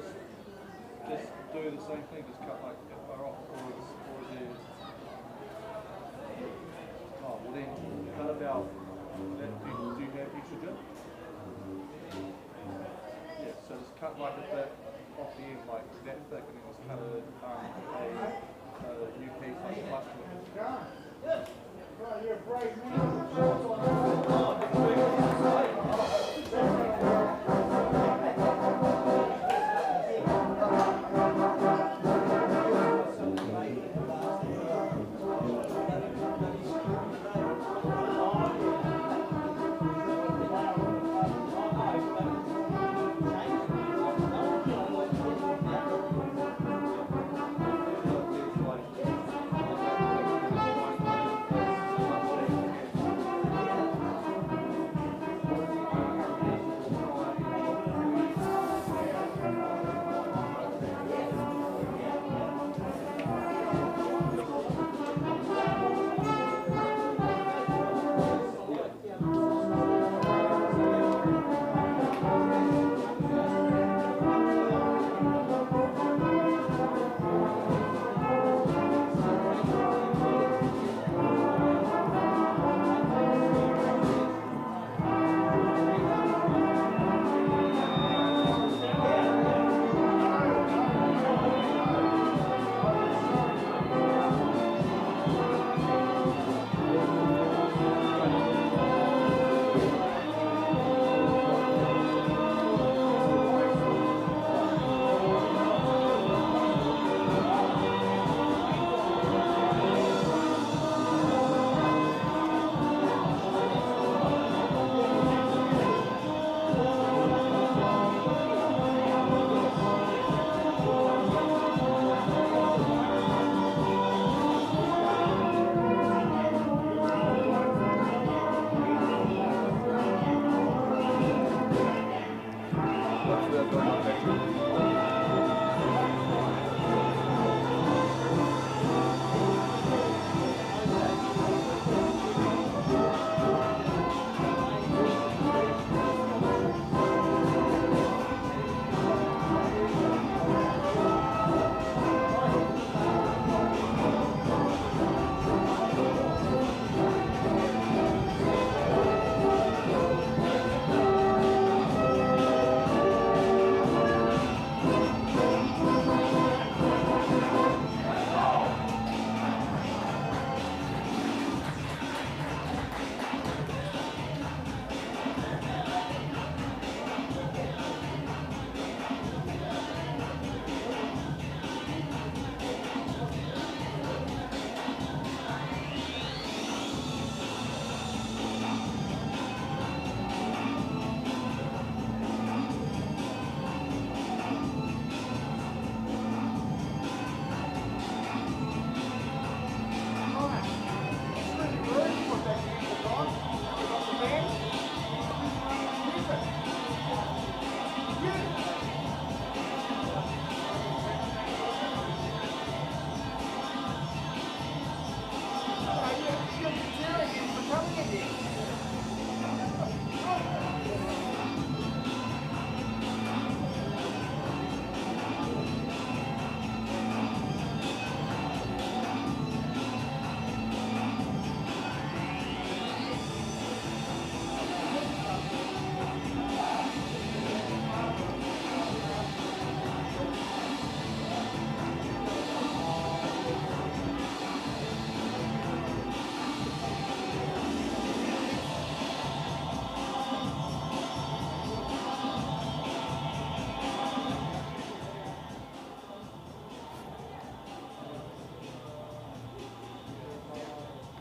just do the same thing, just cut like that far off, or is there... Oh, well then, how about that? Do you have extra gin? Yeah, so just cut like a bit off the end, like that thick, and then just cut a UK type clutch with it. You're afraid, man.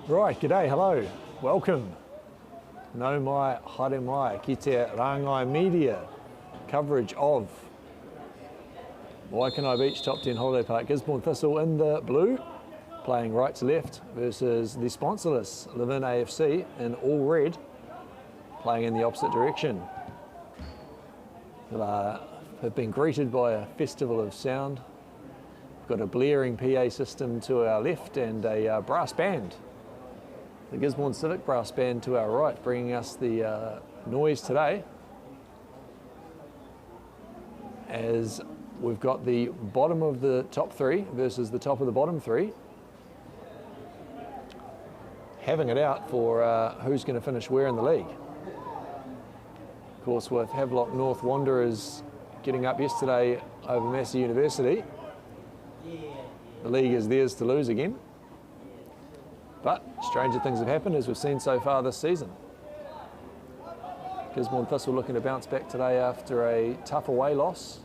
Right, g'day, hello, welcome. Nau mai, haere mai, ki te Rangai Media coverage of Waikanae Beach Top 10 Holiday Park, Gisborne Thistle in the blue, playing right to left versus the sponsorless Levin AFC in all red, playing in the opposite direction. Have been greeted by a festival of sound. We've got a blaring PA system to our left and a brass band. The Gisborne Civic brass band to our right, bringing us the noise today as we've got the bottom of the top three versus the top of the bottom three. Having it out for who's going to finish where in the league. Of course, with Havelock North Wanderers getting up yesterday over Massey University, the league is theirs to lose again. But stranger things have happened, as we've seen so far this season. Gisborne Thistle looking to bounce back today after a tough away loss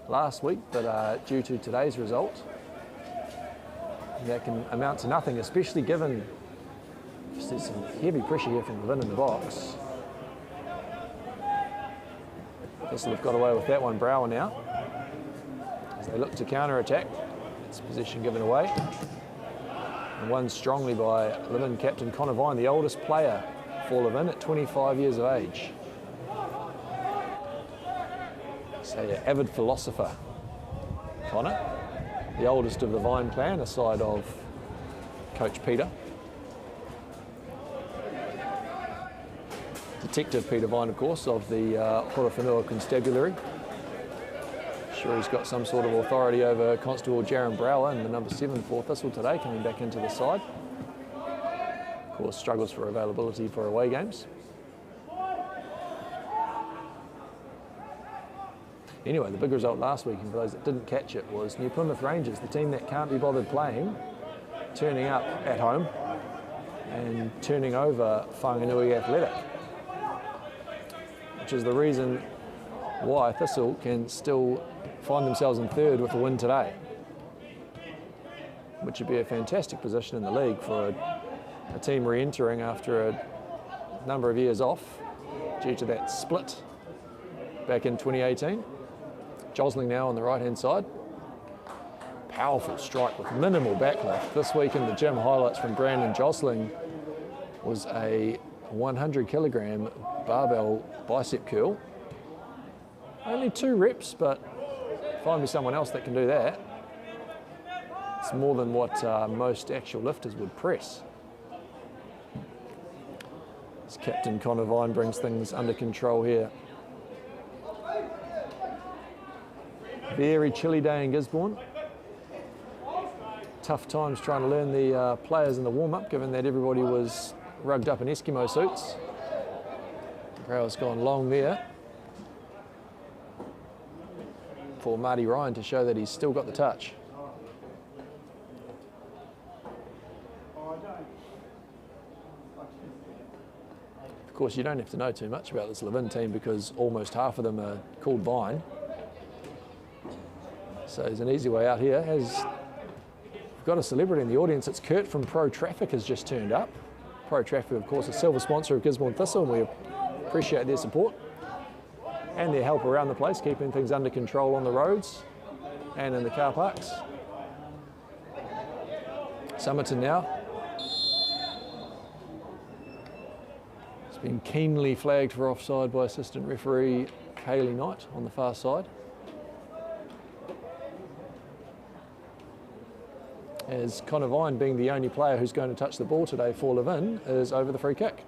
last week, but due to today's result, that can amount to nothing, especially given there's some heavy pressure here from Levin in the box. Thistle have got away with that one. Brower now, as they look to counter-attack. It's possession given away. And won strongly by Levin captain Connor Vine, the oldest player for Levin at 25 years of age. So yeah, avid philosopher, Connor, the oldest of the Vine clan, aside of Coach Peter. Detective Peter Vine, of course, of the Horowhenua Constabulary. Sure, he's got some sort of authority over Constable Jaron Brower and the number 7 for Thistle today, coming back into the side. Of course, struggles for availability for away games. Anyway, the big result last week, and for those that didn't catch it, was New Plymouth Rangers, the team that can't be bothered playing, turning up at home and turning over Whanganui Athletic, which is the reason why Thistle can still find themselves in third with a win today, which would be a fantastic position in the league for a team re-entering after a number of years off due to that split back in 2018. Jostling now on the right-hand side. Powerful strike with minimal backlift. This week in the gym, highlights from Brandon Jostling was a 100 kilogram barbell bicep curl. Only 2 reps, but find me someone else that can do that. It's more than what most actual lifters would press. As Captain Connor Vine brings things under control here. Very chilly day in Gisborne. Tough times trying to learn the players in the warm-up, given that everybody was rugged up in Eskimo suits. Brower's gone long there for Marty Ryan to show that he's still got the touch. Of course, you don't have to know too much about this Levin team because almost half of them are called Vine. So there's an easy way out here. We've got a celebrity in the audience. It's Kurt from Pro Traffic has just turned up. Pro Traffic, of course, a silver sponsor of Gisborne Thistle, and we appreciate their support and their help around the place, keeping things under control on the roads and in the car parks. Somerton now. It's been keenly flagged for offside by assistant referee Kaylee Knight on the far side. As Connor Vine, being the only player who's going to touch the ball today for Levin, is over the free kick.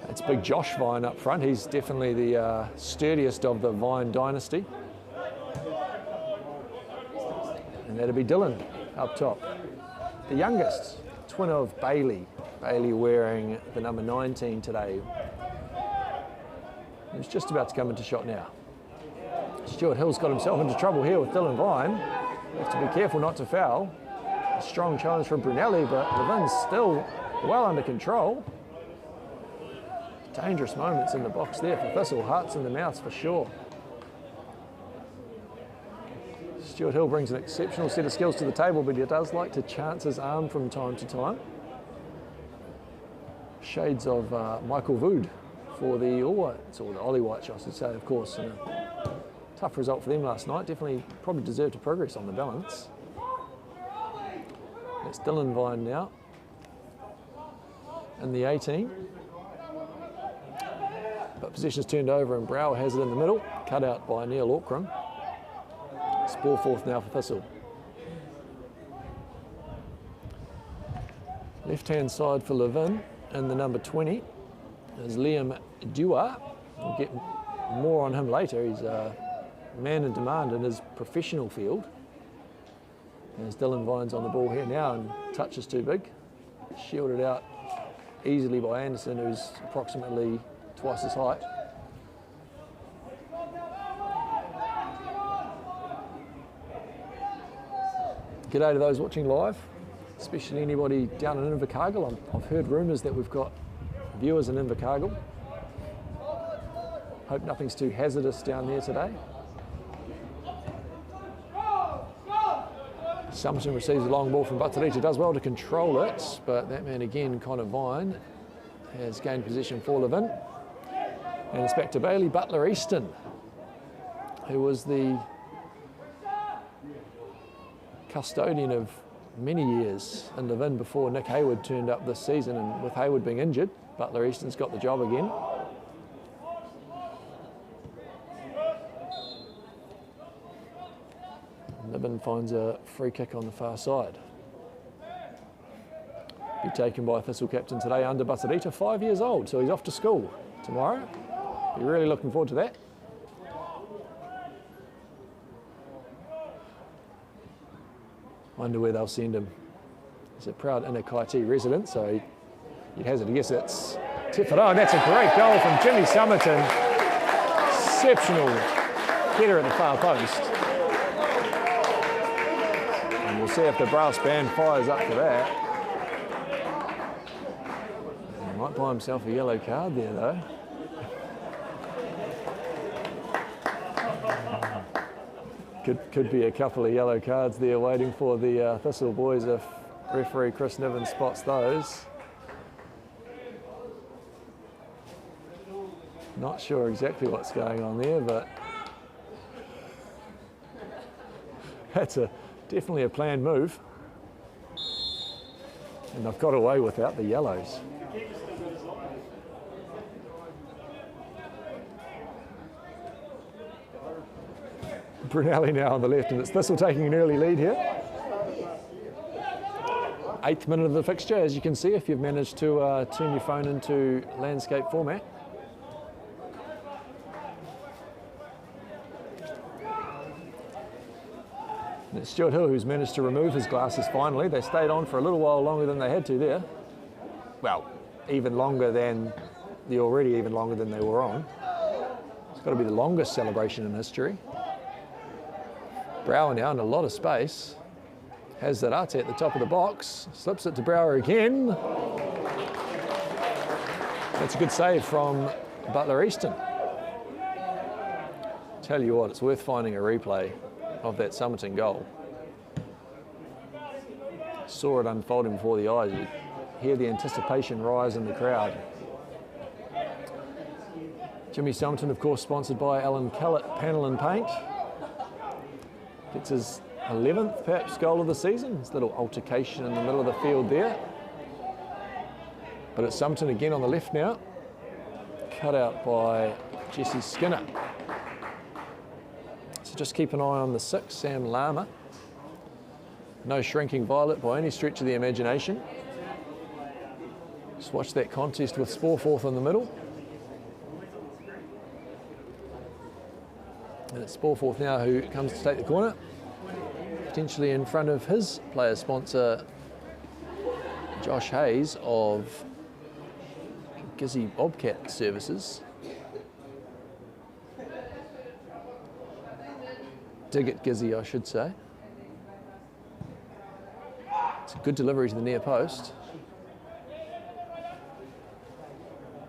It's big Josh Vine up front. He's definitely the sturdiest of the Vine dynasty. And that'll be Dylan up top. The youngest, twin of Bailey. Bailey wearing the number 19 today. He's just about to come into shot now. Stuart Hill's got himself into trouble here with Dylan Vine. Have to be careful not to foul. A strong challenge from Brunelli, but Levin's still well under control. Dangerous moments in the box there for Thistle. Hearts in the mouths for sure. Stuart Hill brings an exceptional set of skills to the table, but he does like to chance his arm from time to time. Shades of Michael Vood for the All Whites, or the Ollie Whites, I should say, of course. And a tough result for them last night. Definitely probably deserved to progress on the balance. It's Dylan Vine now in the 18. But possession's turned over and Brower has it in the middle. Cut out by Neil Auckram. It's ball fourth now for Thistle. Left-hand side for Levin, and the number 20 is Liam Dewar. We'll get more on him later. He's a man in demand in his professional field. As Dylan Vine's on the ball here now, and touch is too big. Shielded out easily by Anderson, who's approximately twice his height. G'day to those watching live, especially anybody down in Invercargill. I've heard rumours that we've got viewers in Invercargill. Hope nothing's too hazardous down there today. Summerton receives a long ball from Batarita, does well to control it, but that man again, Connor Vine, has gained possession for Levin. And it's back to Bailey Butler Easton, who was the custodian of many years in Levin before Nick Hayward turned up this season, and with Hayward being injured, Butler Easton's got the job again. Levin finds a free kick on the far side. Be taken by Thistle captain today under Batarita, 5 years old, so he's off to school tomorrow. Be really looking forward to that. Wonder where they'll send him. He's a proud Inakaiti resident, so you'd hazard a guess it's Tifaro, and that's a great goal from Jimmy Somerton. Exceptional header at the far post. And we'll see if the brass band fires up for that. He might buy himself a yellow card there, though. Could be a couple of yellow cards there waiting for the Thistle boys if referee Chris Niven spots those. Not sure exactly what's going on there, but that's definitely a planned move. And I've got away without the yellows. Brunelli now on the left, and it's Thistle taking an early lead here. 8th minute of the fixture, as you can see, if you've managed to turn your phone into landscape format. And it's Stuart Hill who's managed to remove his glasses finally. They stayed on for a little while longer than they had to there. Well, even longer than they were on. It's got to be the longest celebration in history. Brower now in a lot of space. Has Zarate at the top of the box. Slips it to Brower again. That's a good save from Butler Easton. Tell you what, it's worth finding a replay of that Somerton goal. Saw it unfolding before the eyes. You hear the anticipation rise in the crowd. Jimmy Somerton, of course, sponsored by Alan Kellett Panel and Paint. Gets his 11th, perhaps, goal of the season. This little altercation in the middle of the field there. But it's Somerton again on the left now. Cut out by Jesse Skinner. So just keep an eye on the 6, Sam Lama. No shrinking violet by any stretch of the imagination. Just watch that contest with Sporforth in the middle. And it's Sporforth now who comes to take the corner, potentially in front of his player sponsor, Josh Hayes of Gizzy Bobcat Services. Dig it, Gizzy, I should say. It's a good delivery to the near post.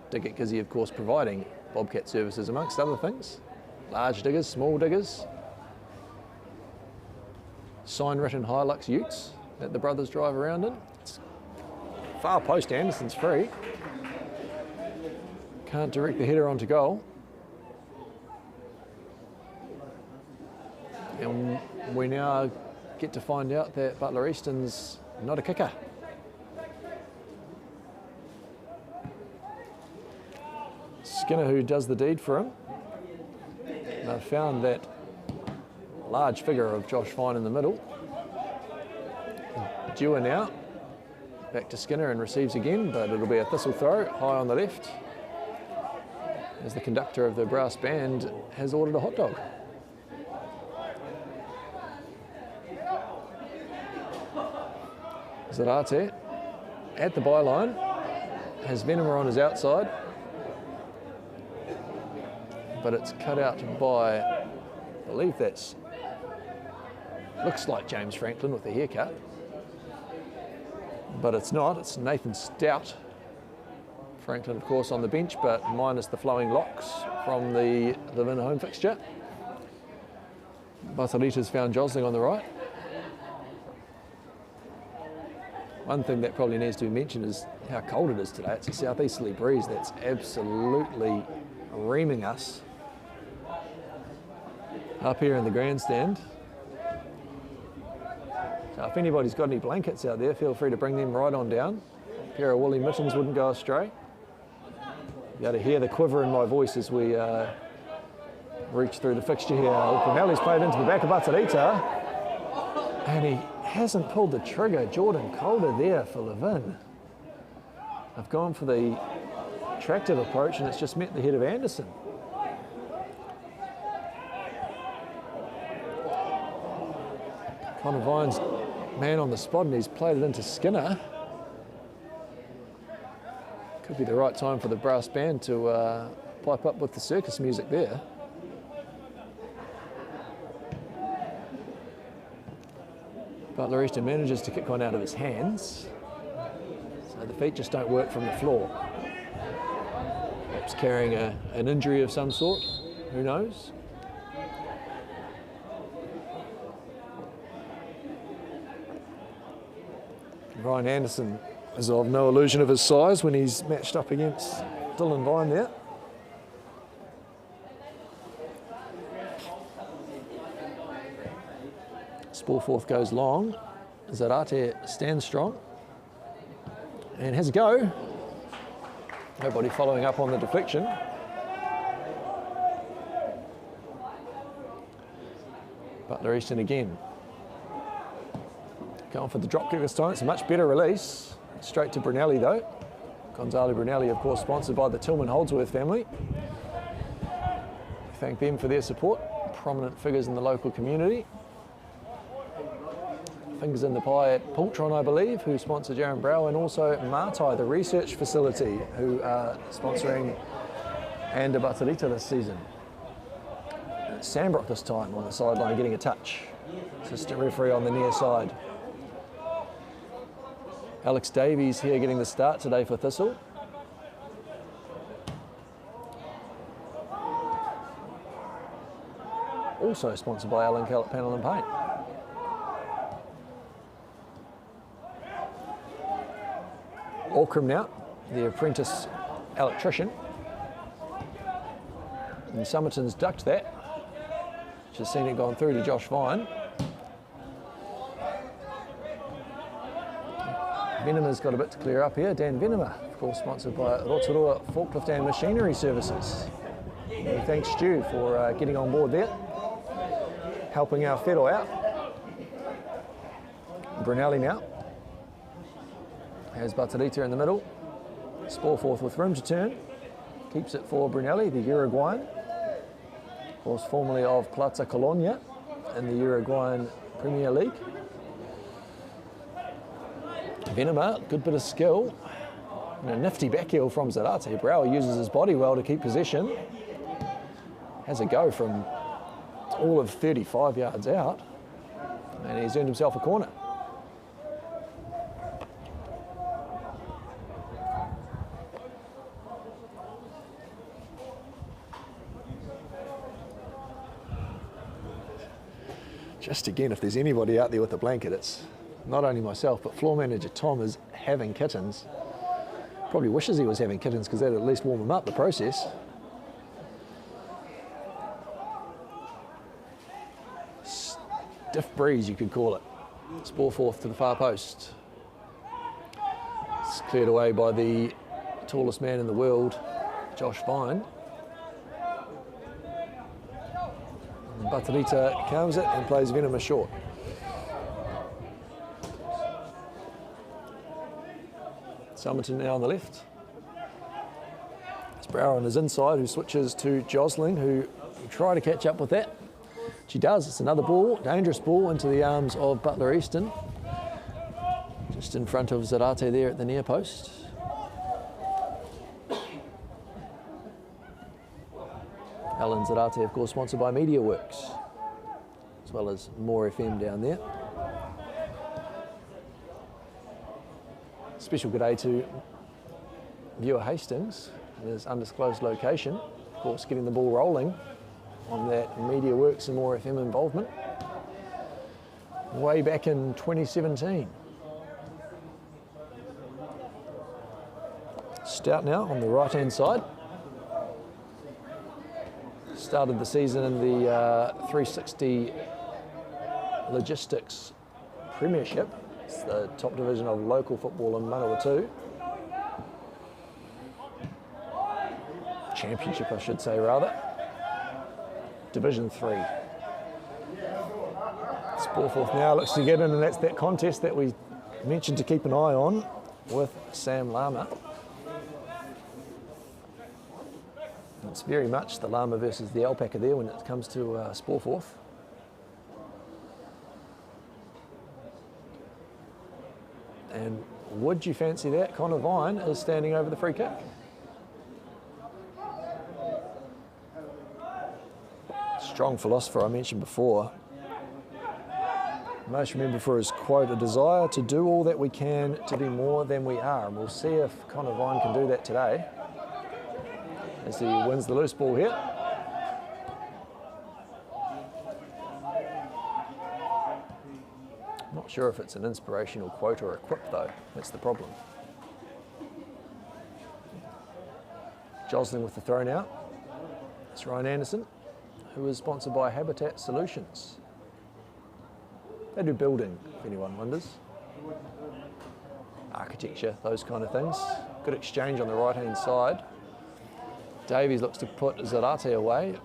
Dig it, Gizzy, of course, providing Bobcat Services amongst other things. Large diggers, small diggers, sign-written Hilux utes that the brothers drive around in. It's far post, Anderson's free. Can't direct the header onto goal. And we now get to find out that Butler Easton's not a kicker. Skinner who does the deed for him. They've found that large figure of Josh Fine in the middle. Dewar now Back to Skinner and receives again, but it'll be a Thistle throw, high on the left, as the conductor of the brass band has ordered a hot dog. Zarate at the byline, has Venema on his outside, but it's cut out by, I believe that's, looks like James Franklin with the haircut, but it's not, it's Nathan Stout. Franklin, of course, on the bench, but minus the flowing locks from the Levin home fixture. Batarita's found jostling on the right. One thing that probably needs to be mentioned is how cold it is today. It's a southeasterly breeze that's absolutely reaming us up here in the grandstand. So if anybody's got any blankets out there, feel free to bring them right on down. A pair of woolly mittens wouldn't go astray. You'll be able to hear the quiver in my voice as we reach through the fixture here. Brunelli's played into the back of Batarita, and he hasn't pulled the trigger. Jordan Calder there for Levin. I've gone for the attractive approach, and it's just met the head of Anderson. Connor Vine's man on the spot, and he's played it into Skinner. Could be the right time for the brass band to pipe up with the circus music there. Butler Easton manages to kick one out of his hands, so the feet just don't work from the floor. Perhaps carrying an injury of some sort, who knows? Ryan Anderson is of no illusion of his size when he's matched up against Dylan Vine there. Sporforth goes long. Zarate stands strong and has a go. Nobody following up on the deflection. Butler Easton again. Going for the drop kick this time. It's a much better release. Straight to Brunelli though. Gonzalo Brunelli, of course, sponsored by the Tillman Holdsworth family. We thank them for their support. Prominent figures in the local community. Fingers in the pie at Pultron, I believe, who sponsor Jaron Brow, and also Martai, the research facility, who are sponsoring Anda Batarita this season. Sandbrook this time on the sideline getting a touch. Assistant referee on the near side. Alex Davies here getting the start today for Thistle. Also sponsored by Alan Kellett Panel and Paint. Auckram now, the apprentice electrician. And Somerton's ducked that. Just seen it gone through to Josh Vine. Venema's got a bit to clear up here. Dan Venema, of course, sponsored by Rotorua Forklift and Machinery Services. We thank Stu for getting on board there, helping our fiddle out. Brunelli now. Has Batarita in the middle. Sporforth with room to turn. Keeps it for Brunelli, the Uruguayan. Of course, formerly of Plaza Colonia in the Uruguayan Premier League. Venema, good bit of skill. And a nifty back heel from Zarate. Brower uses his body well to keep possession. Has a go from all of 35 yards out. And he's earned himself a corner. Just again, if there's anybody out there with a blanket, it's not only myself, but floor manager Tom is having kittens. Probably wishes he was having kittens because that'd at least warm him up, the process. Stiff breeze, you could call it. Sporforth to the far post. It's cleared away by the tallest man in the world, Josh Vine. Batarita comes it and plays Venema short. Somerton now on the left. It's Brower on his inside, who switches to Josling, who will try to catch up with that. She does. It's another ball, dangerous ball into the arms of Butler Easton. Just in front of Zarate there at the near post. Alan Zarate, of course, sponsored by Media Works, as well as More FM down there. Special good day to viewer Hastings in his undisclosed location. Of course, getting the ball rolling on that Media Works and More FM involvement way back in 2017. Stout now on the right-hand side. Started the season in the 360 Logistics Premiership. It's the top division of local football in Manawatu. Championship, I should say, rather. Division 3. Sportforth now looks to get in, and that's that contest that we mentioned to keep an eye on with Sam Lama. It's very much the llama versus the alpaca there when it comes to Sportforth. And would you fancy that? Connor Vine is standing over the free kick. Strong philosopher I mentioned before. Most remembered for his quote, "A desire to do all that we can to be more than we are." And we'll see if Connor Vine can do that today, as he wins the loose ball here. Not sure if it's an inspirational quote or a quip though, that's the problem. Josling with the throw now. It's Ryan Anderson, who is sponsored by Habitat Solutions. They do building, if anyone wonders. Architecture, those kind of things. Good exchange on the right-hand side. Davies looks to put Zarate away,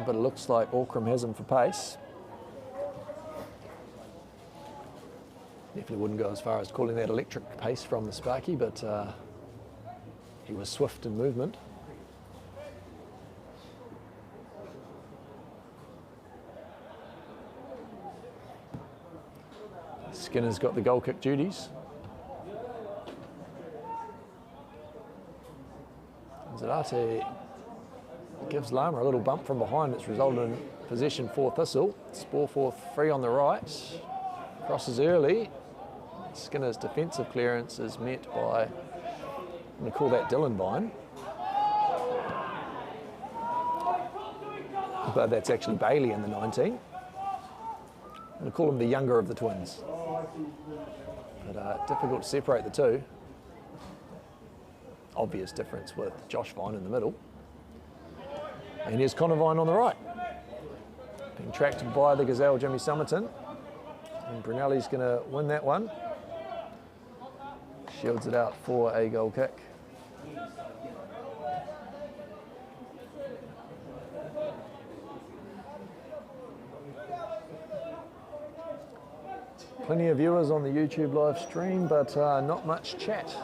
but it looks like Auckram has him for pace. Definitely wouldn't go as far as calling that electric pace from the Sparky, but he was swift in movement. Skinner's got the goal kick duties. Zarate gives Lama a little bump from behind. It's resulted in possession for Thistle. Sportforth free on the right. Crosses early. Skinner's defensive clearance is met by, I'm going to call that Dylan Vine. But that's actually Bailey in the 19. I'm going to call him the younger of the twins. But difficult to separate the two. Obvious difference with Josh Vine in the middle. And here's Connor Vine on the right. Being tracked by the Gazelle, Jimmy Somerton. And Brunelli's going to win that one. Shields it out for a goal kick. Plenty of viewers on the YouTube live stream, but not much chat.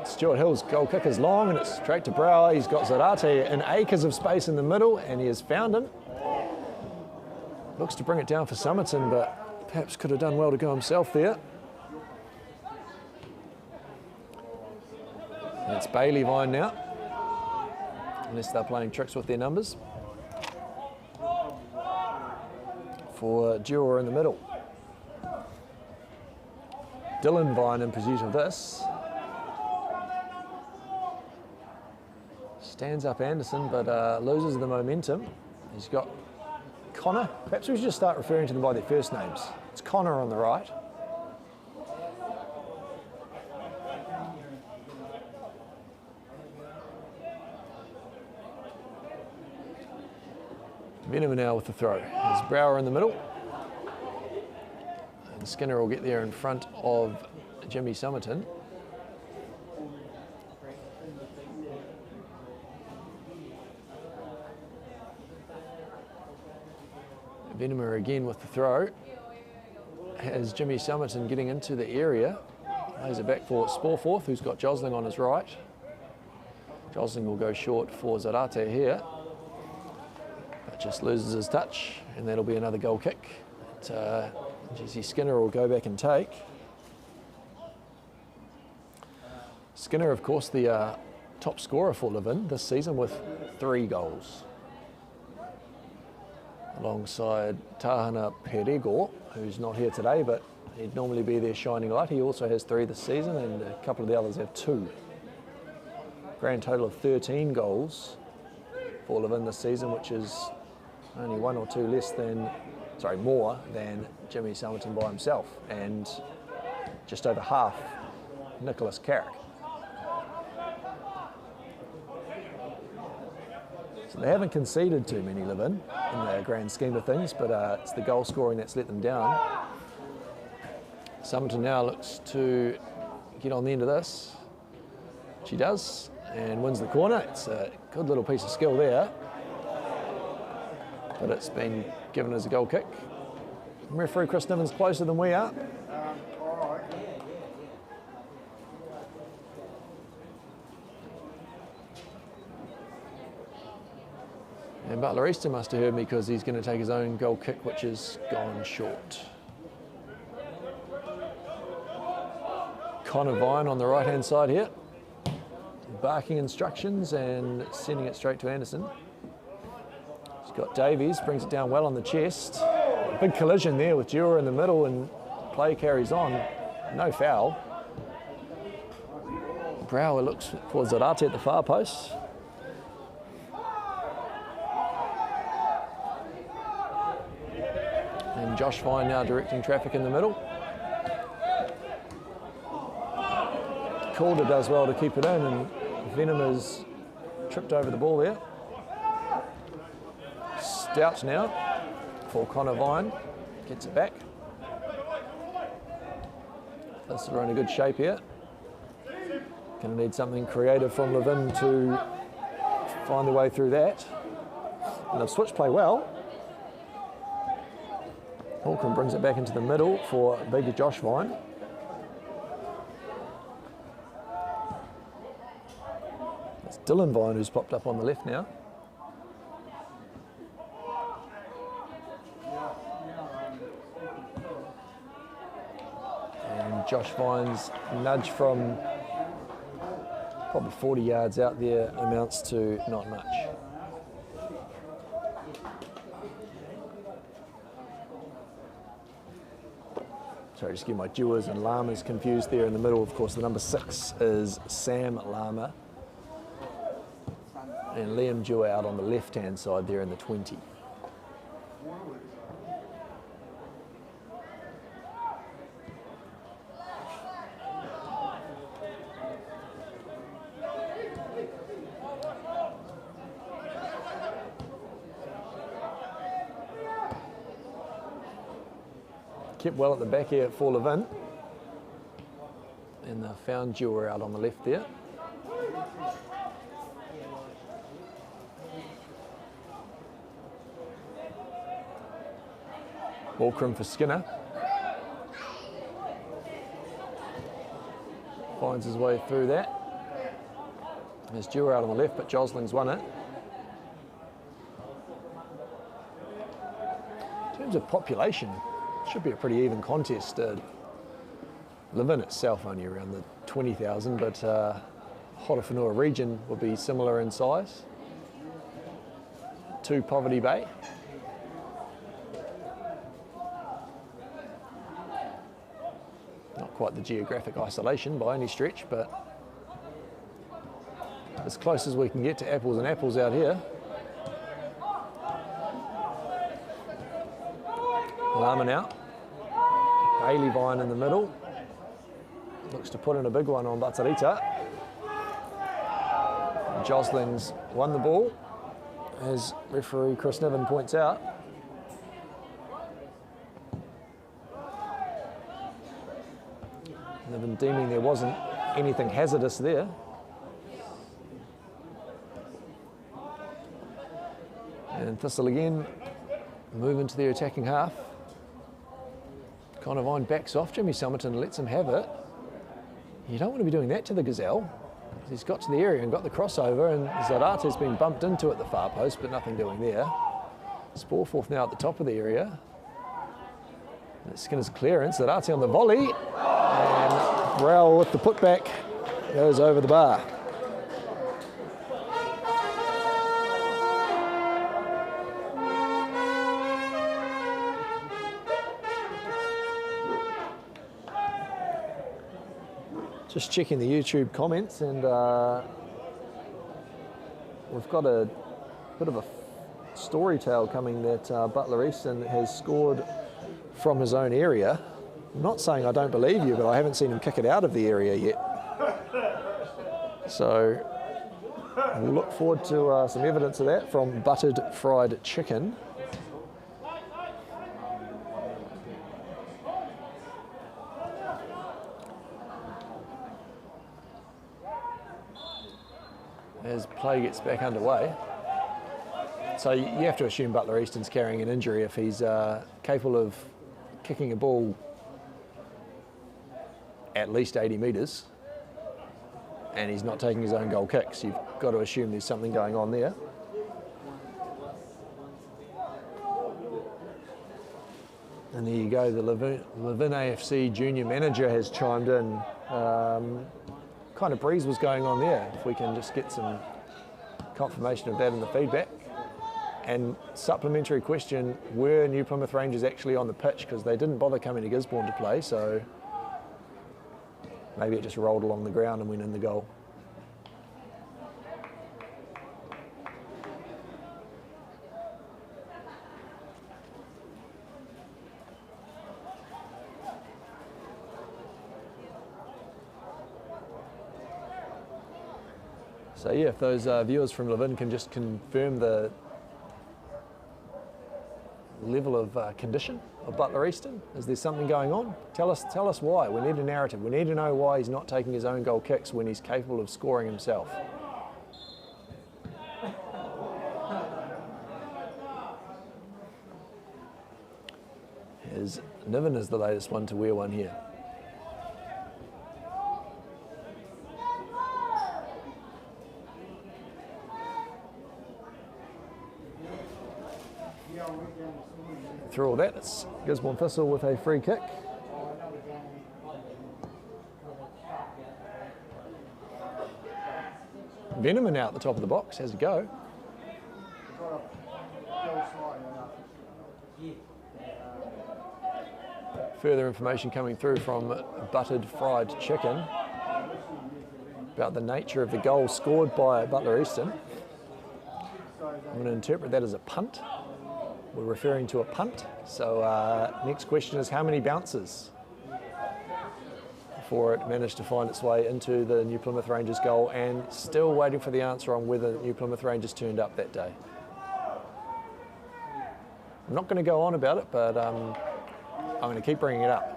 Stuart Hill's goal kick is long and it's straight to Brower. He's got Zarate in acres of space in the middle and he has found him. Looks to bring it down for Somerton, but perhaps could have done well to go himself there. And it's Bailey Vine now, unless they're playing tricks with their numbers. For Dewar in the middle. Dylan Vine in pursuit of this. Stands up Anderson, but loses the momentum. He's got Connor. Perhaps we should just start referring to them by their first names. It's Connor on the right. Venom now with the throw. There's Brower in the middle. And Skinner will get there in front of Jimmy Somerton. Venomer again with the throw. has Jimmy Somerton getting into the area. Lays it back for Sporforth, who's got Josling on his right. Josling will go short for Zarate here, but just loses his touch, and that'll be another goal kick that Jesse Skinner will go back and take. Skinner, of course, the top scorer for Levin this season with 3 goals. Alongside Tahana Perego, who's not here today, but he'd normally be their shining light. He also has 3 this season, and a couple of the others have 2. Grand total of 13 goals for Levin this season, which is only 1 or 2 more than Jimmy Somerton by himself, and just over half Nicholas Carrick. So they haven't conceded too many, Levin, in the grand scheme of things, but it's the goal scoring that's let them down. Somerton now looks to get on the end of this. She does, and wins the corner. It's a good little piece of skill there, but it's been given as a goal kick. Referee Chris Niven's closer than we are. And Butler Easton must have heard me, because he's going to take his own goal kick, which has gone short. Connor Vine on the right-hand side here, barking instructions and sending it straight to Anderson. He's got Davies, brings it down well on the chest. A big collision there with Dewar in the middle, and play carries on. No foul. Brower looks for Zarate at the far post. And Josh Vine now directing traffic in the middle. Calder does well to keep it in, and Venom has tripped over the ball there. Stout now for Connor Vine, gets it back. Thistle are in a good shape here. Going to need something creative from Levin to find their way through that. And they've switched play well. Holcomb brings it back into the middle for bigger Josh Vine. It's Dylan Vine who's popped up on the left now. And Josh Vine's nudge from probably 40 yards out there amounts to not much. Sorry, just get my Dewars and Lamas confused there in the middle. Of course, the number 6 is Sam Lama. And Liam Dewar out on the left-hand side there in the 20. Kept well at the back here for Levin. And they found Dewar out on the left there. Walkram for Skinner. Finds his way through that. There's Dewar out on the left, but Josling's won it. In terms of population, should be a pretty even contest. Levin itself only around the 20,000, but Horowhenua region will be similar in size to Poverty Bay. Not quite the geographic isolation by any stretch, but as close as we can get to apples and apples out here. Lama now. Bailey Vine in the middle. Looks to put in a big one on Batarita. Josling's won the ball, as referee Chris Niven points out. Niven deeming there wasn't anything hazardous there. And Thistle again move into their attacking half. Conavine backs off Jimmy Summerton and lets him have it. You don't want to be doing that to the Gazelle. He's got to the area and got the crossover, and Zarate's been bumped into at the far post, but nothing doing there. Sporforth now at the top of the area. Skinner's clearance, Zarate on the volley, and Rowell with the putback goes over the bar. Just checking the YouTube comments, and we've got a bit of a story tale coming that Butler Easton has scored from his own area. I'm not saying I don't believe you, but I haven't seen him kick it out of the area yet. So we'll look forward to some evidence of that from Buttered Fried Chicken. As play gets back underway. So you have to assume Butler Easton's carrying an injury if he's capable of kicking a ball at least 80 metres and he's not taking his own goal kicks. You've got to assume there's something going on there. And there you go, the Levin AFC junior manager has chimed in. Kind of breeze was going on there, if we can just get some confirmation of that in the feedback. And supplementary question, were New Plymouth Rangers actually on the pitch? Because they didn't bother coming to Gisborne to play, so maybe it just rolled along the ground and went in the goal. So yeah, if those viewers from Levin can just confirm the level of condition of Butler Easton. Is there something going on? Tell us why. We need a narrative. We need to know why he's not taking his own goal kicks when he's capable of scoring himself. As Niven is the latest one to wear one here. Through all that, it's Gisborne Thistle with a free kick. Veneman now at the top of the box, has a go. Further information coming through from Buttered Fried Chicken about the nature of the goal scored by Butler Easton. I'm going to interpret that as a punt. We're referring to a punt. So next question is how many bounces before it managed to find its way into the New Plymouth Rangers goal, and still waiting for the answer on whether New Plymouth Rangers turned up that day. I'm not going to go on about it, but I'm going to keep bringing it up.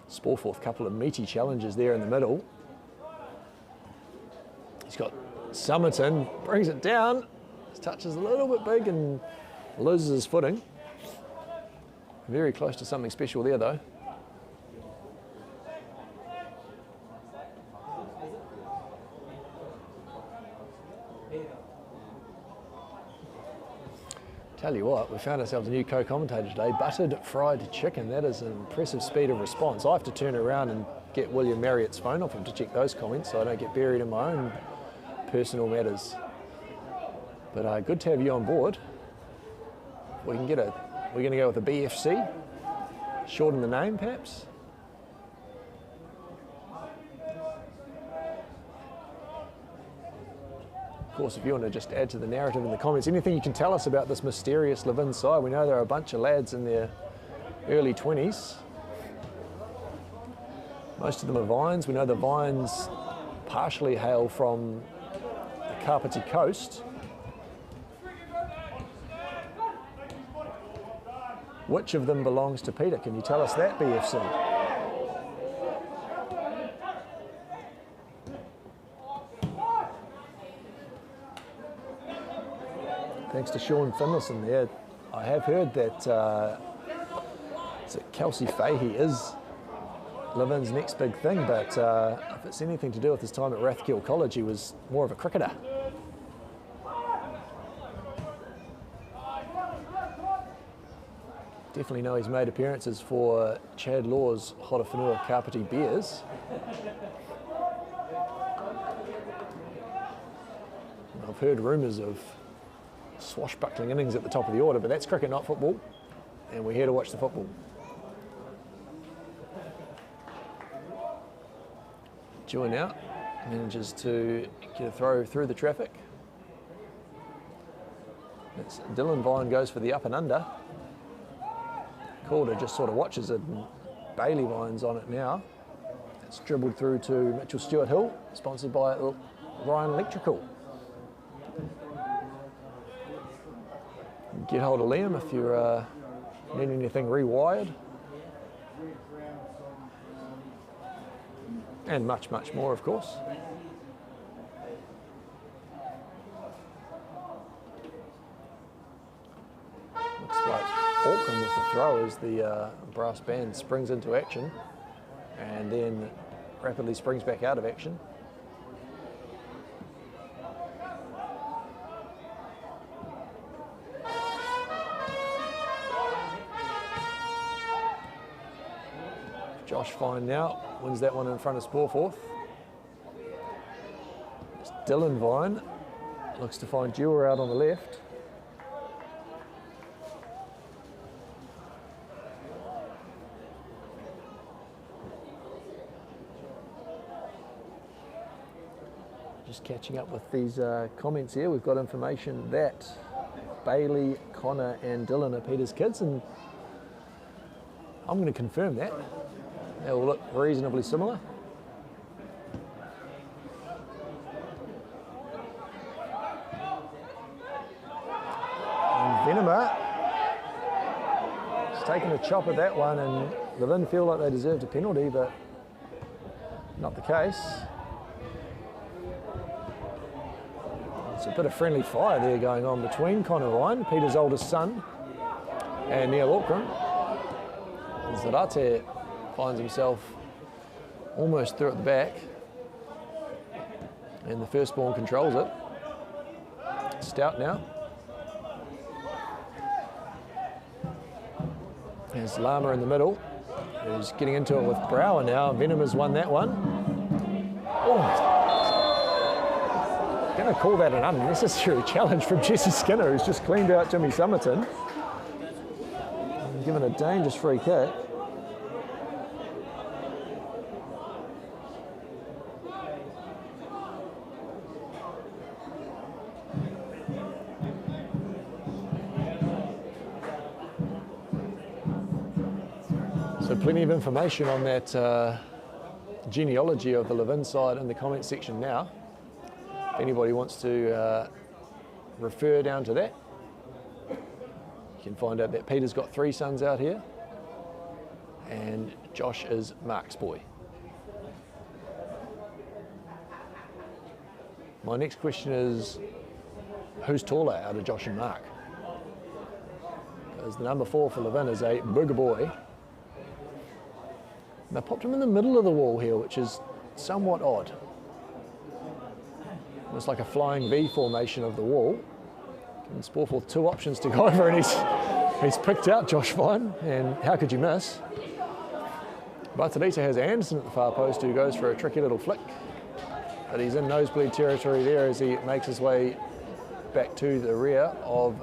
Sporforth, couple of meaty challenges there in the middle. He's got Summerton, brings it down. His touch is a little bit big and loses his footing. Very close to something special there though. Tell you what, we found ourselves a new co-commentator today, Buttered Fried Chicken. That is an impressive speed of response. I have to turn around and get William Marriott's phone off him to check those comments so I don't get buried in my own personal matters. But good to have you on board. We're going to go with a BFC, shorten the name perhaps. Of course, if you want to just add to the narrative in the comments, anything you can tell us about this mysterious Levin side. We know there are a bunch of lads in their early 20s. Most of them are Vines. We know the Vines partially hail from the Kapiti coast. Which of them belongs to Peter? Can you tell us that, BFC? thanks to Sean Finlayson there. I have heard that Kelsey Fahey is Levin's next big thing, but if it's anything to do with his time at Rathkill College, he was more of a cricketer. Definitely know he's made appearances for Chad Law's Horowhenua Kapiti Bears. I've heard rumours of swashbuckling innings at the top of the order, but that's cricket, not football, and we're here to watch the football. Dewin out, manages to get a throw through the traffic. It's Dylan Vine goes for the up and under. Calder just sort of watches it, and Bailey Vine's on it now. It's dribbled through to Mitchell Stewart Hill, sponsored by Ryan Electrical. Get hold of Liam if you need anything rewired. And much, much more, of course. Looks like Auckland with the throw as the brass band springs into action and then rapidly springs back out of action. Josh Fine now wins that one in front of Sporforth. It's Dylan Vine, looks to find Dewar out on the left. Just catching up with these comments here, we've got information that Bailey, Connor and Dylan are Peter's kids, and I'm going to confirm that. They all look reasonably similar. And Venema has taken a chop at that one, and Levin feel like they deserved a penalty, but not the case. It's a bit of friendly fire there going on between Connor Ryan, Peter's oldest son, and Neil Auckland. And Zarate finds himself almost through at the back, and the firstborn controls it. Stout now. There's Lama in the middle, who's getting into it with Brower now. Venom has won that one. Oh, going to call that an unnecessary challenge from Jesse Skinner, who's just cleaned out Jimmy Summerton and given a dangerous free kick. So plenty of information on that genealogy of the Levin side in the comment section now. If anybody wants to refer down to that, you can find out that Peter's got 3 sons out here, and Josh is Mark's boy. My next question is, who's taller out of Josh and Mark? Because the number 4 for Levin is a bigger boy. And they popped him in the middle of the wall here, which is somewhat odd. It's like a flying V formation of the wall. And Sporforth 2 options to go over, and he's picked out Josh Vine, and how could you miss? Batalita has Anderson at the far post, who goes for a tricky little flick. But he's in nosebleed territory there as he makes his way back to the rear of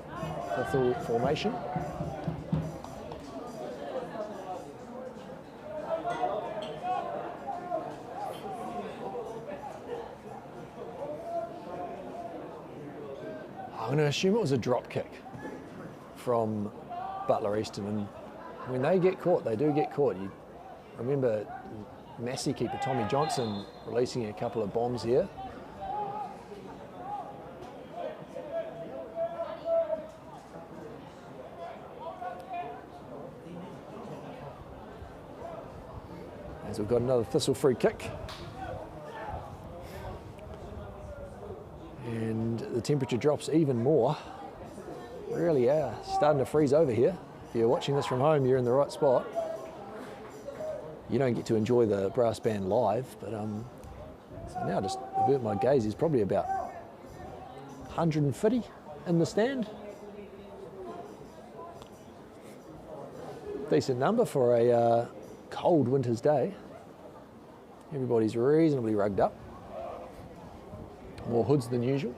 Thistle formation. I'm going to assume it was a drop kick from Butler Easton, and when they get caught, they do get caught. You remember Massey keeper Tommy Johnson releasing a couple of bombs here. As we've got another Thistle free kick. And the temperature drops even more really starting to freeze over here. If you're watching this from home, you're in the right spot. You don't get to enjoy the brass band live, but so now just avert my gaze is probably about 150 in the stand. Decent number for a cold winter's day. Everybody's reasonably rugged up. More hoods than usual.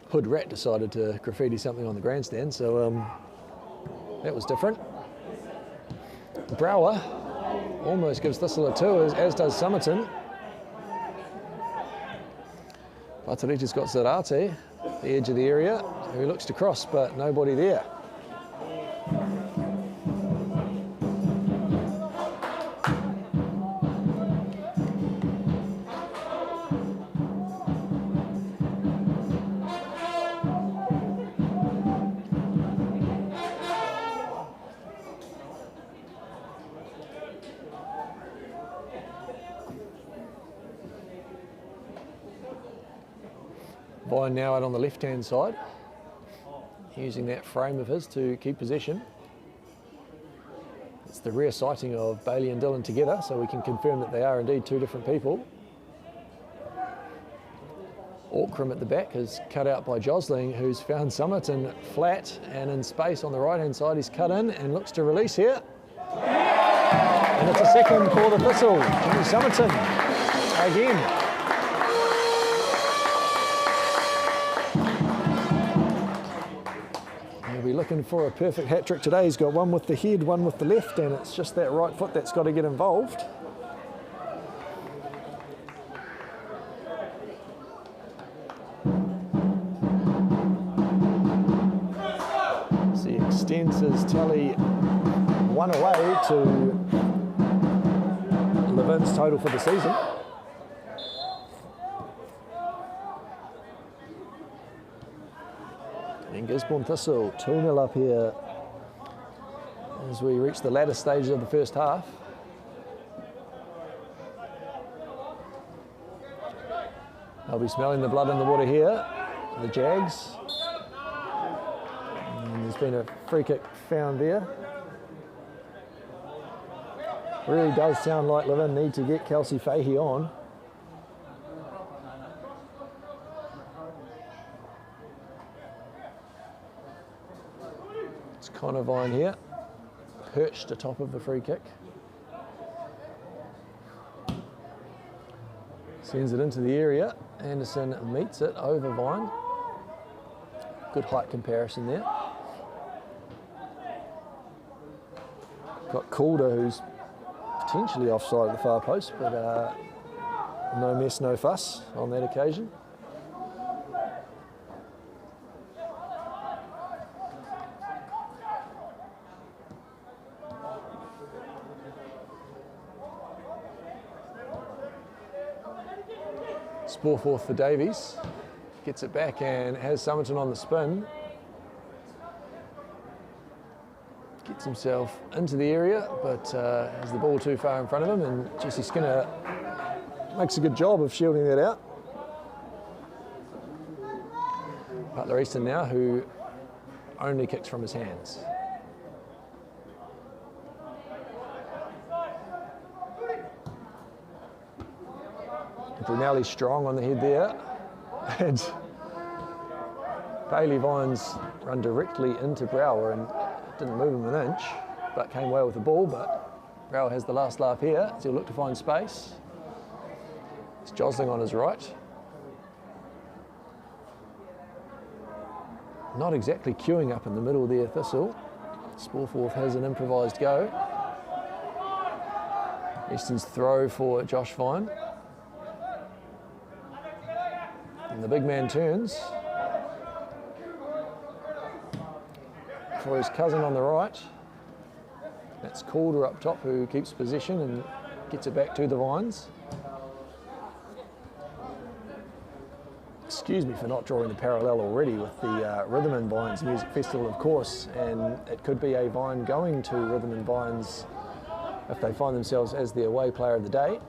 Hood Rat decided to graffiti something on the grandstand, so that was different. Brower almost gives Thistle a 2, as does Somerton. Patarita's got Zarate, the edge of the area, who looks to cross, but nobody there. Vine now out on the left-hand side, using that frame of his to keep possession. It's the rare sighting of Bailey and Dillon together, so we can confirm that they are indeed two different people. Auckram at the back is cut out by Josling, who's found Somerton flat and in space on the right-hand side. He's cut in and looks to release here. And it's a second for the Thistle. Jimmy Somerton again. He'll be looking for a perfect hat-trick today. He's got one with the head, one with the left, and it's just that right foot that's got to get involved. So he extends his tally one away to Levin's total for the season. And Gisborne Thistle 2-0 up here as we reach the latter stages of the first half. They'll be smelling the blood in the water here, the Jags. And there's been a free kick found there. Really does sound like Levin need to get Kelsey Fahey on. It's Connor Vine here, perched atop of the free kick. Sends it into the area. Anderson meets it over Vine. Good height comparison there. Got Calder, who's potentially offside at the far post, but no mess, no fuss on that occasion. Sporforth for Davies, gets it back and has Somerton on the spin. Gets himself into the area, but has the ball too far in front of him, and Jesse Skinner makes a good job of shielding that out. Butler Easton now, who only kicks from his hands. Brunelli strong on the head there, and Bailey Vines run directly into Brower and didn't move him an inch, but came away with the ball. But Brower has the last laugh here, so he'll look to find space. It's Josling on his right. Not exactly queuing up in the middle there, Thistle. Sporforth has an improvised go. Easton's throw for Josh Vine. And the big man turns for his cousin on the right. That's Calder up top, who keeps possession and gets it back to the Vines. Excuse me for not drawing the parallel already with the Rhythm and Vines Music Festival, of course, and it could be a Vine going to Rhythm and Vines if they find themselves as the away player of the day,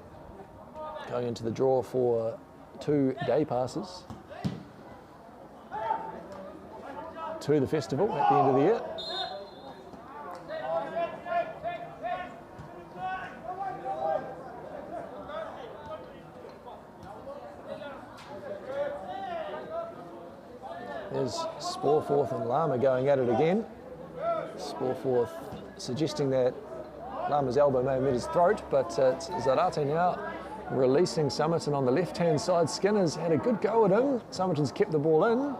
going into the draw for 2 day passes to the festival at the end of the year. There's Sporforth and Lama going at it again. Sporforth suggesting that Lama's elbow may have met his throat, but it's Zarate now releasing Somerton on the left-hand side. Skinner's had a good go at him. Somerton's kept the ball in.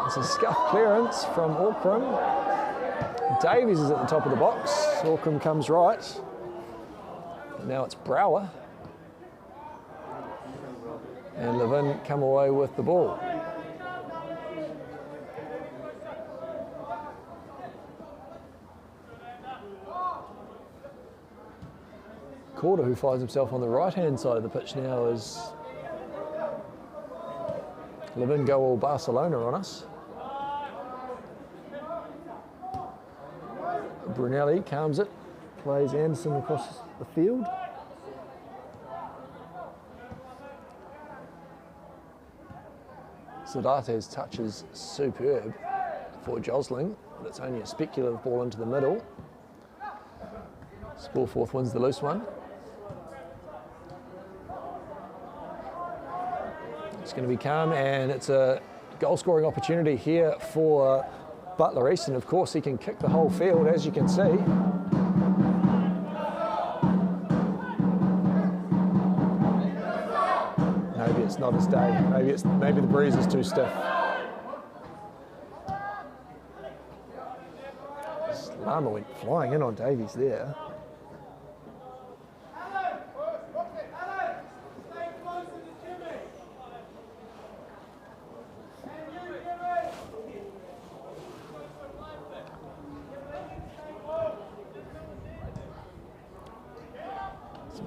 It's a scuff clearance from Auckram. Davies is at the top of the box. Auckram comes right. Now it's Brower. And Levin come away with the ball. Corder, who finds himself on the right-hand side of the pitch now, as Levin go all Barcelona on us. Brunelli calms it, plays Anderson across the field. Zadate's touch is superb for jostling, but it's only a speculative ball into the middle. Sporforth wins the loose one. It's going to be calm, and it's a goal-scoring opportunity here for Butler East, and of course he can kick the whole field, as you can see. Maybe it's not his day. Maybe the breeze is too stiff. Lama went flying in on Davies there.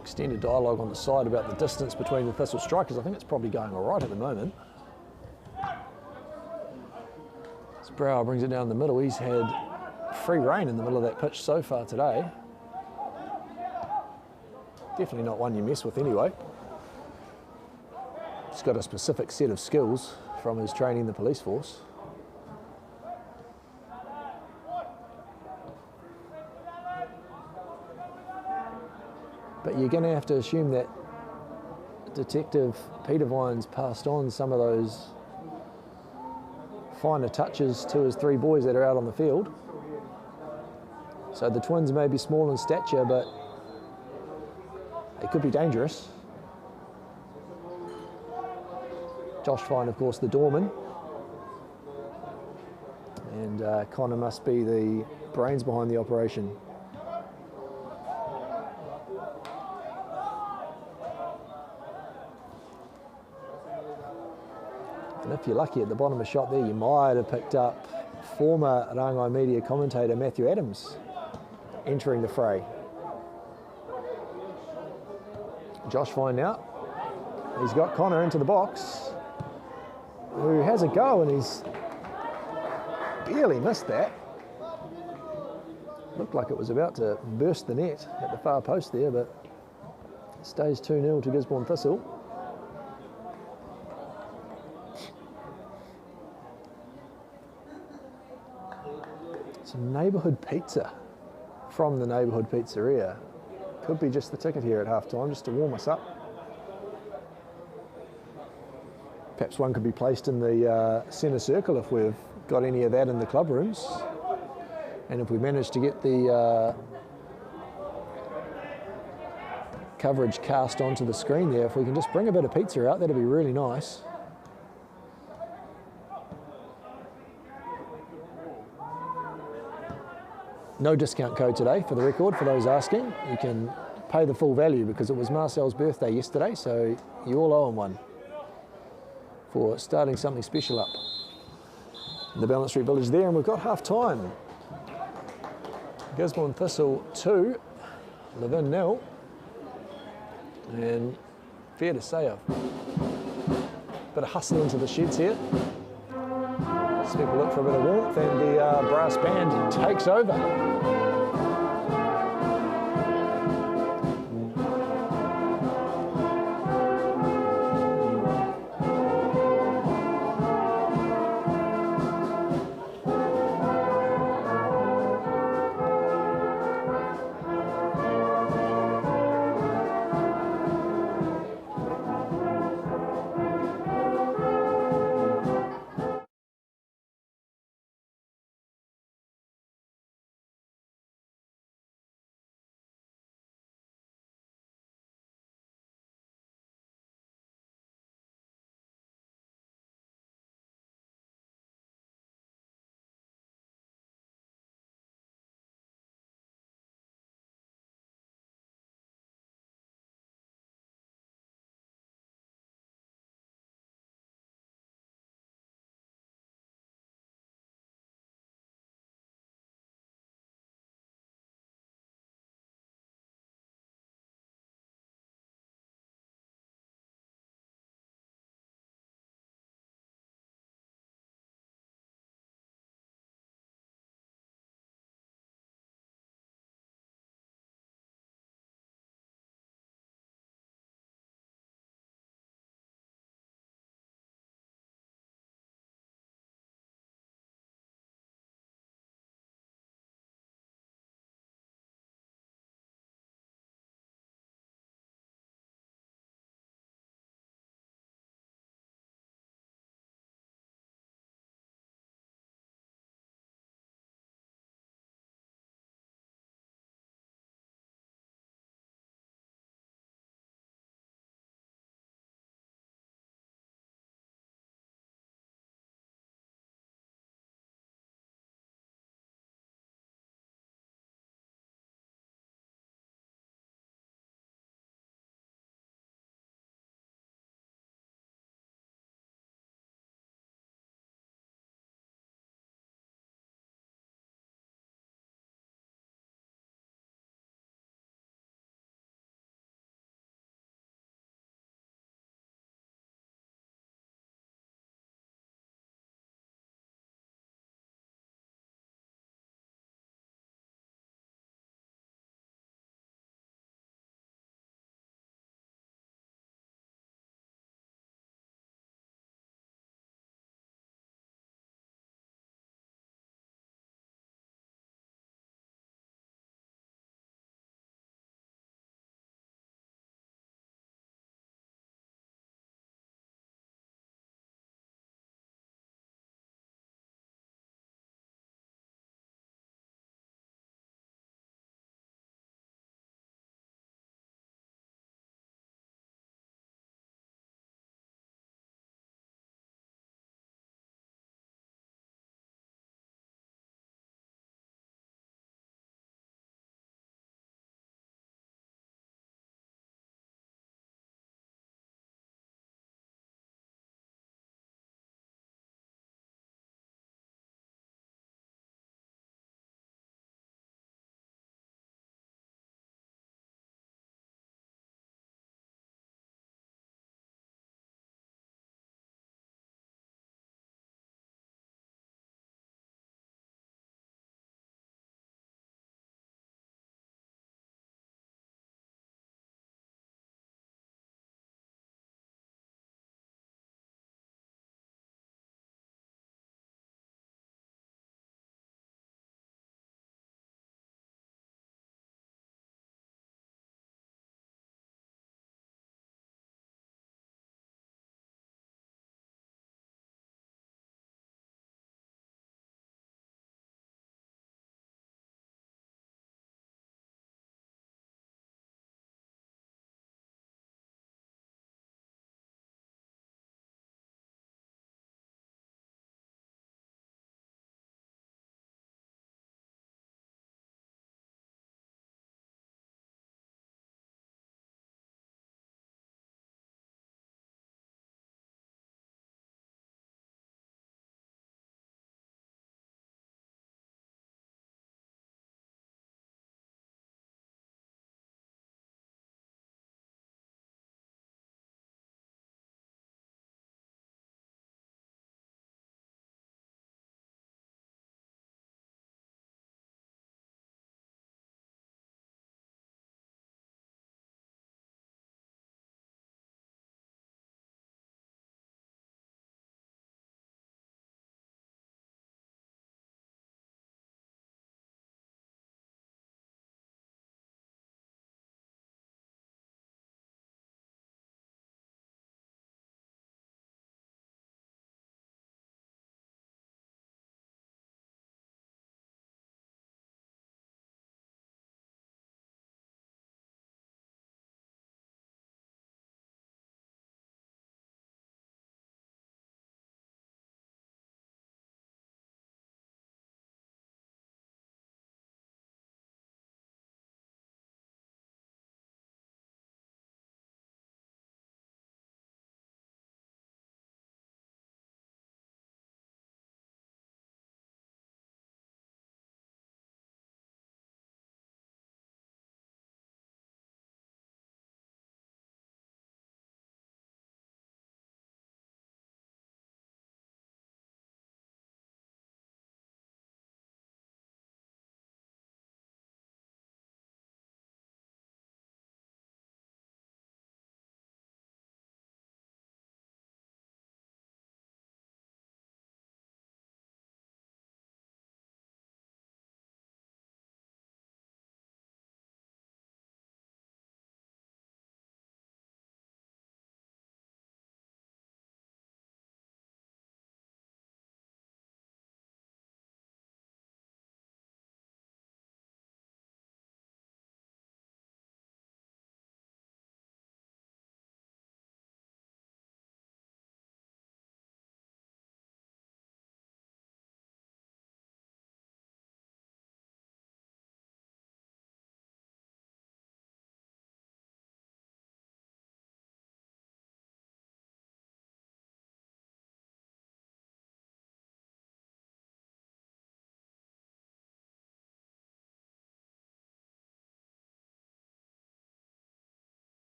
Extended dialogue on the side about the distance between the Thistle strikers. I think it's probably going all right at the moment. As Brower brings it down the middle, he's had free rein in the middle of that pitch so far today. Definitely not one you mess with anyway. He's got a specific set of skills from his training in the police force. But you're going to have to assume that Detective Peter Vines passed on some of those finer touches to his 3 boys that are out on the field. So the twins may be small in stature, but they could be dangerous. Josh Fine, of course, the doorman. And Connor must be the brains behind the operation. And if you're lucky at the bottom of the shot there, you might have picked up former Rangai media commentator Matthew Adams entering the fray. Josh Fine now. He's got Connor into the box, who has a go, and he's barely missed that. Looked like it was about to burst the net at the far post there, but it stays 2-0 to Gisborne Thistle. Some neighbourhood pizza from the neighbourhood pizzeria. Could be just the ticket here at half-time, just to warm us up. Perhaps one could be placed in the centre circle if we've got any of that in the club rooms. And if we manage to get the coverage cast onto the screen there, if we can just bring a bit of pizza out, that'd be really nice. No discount code today, for the record, for those asking. You can pay the full value because it was Marcel's birthday yesterday, so you all owe him one for starting something special up in the Balance Street Village there. And we've got half-time. Gisborne Thistle 2, Levin 0. And fair to say, a bit of hustle into the sheds here. As people look for a bit of warmth, and the brass band takes over.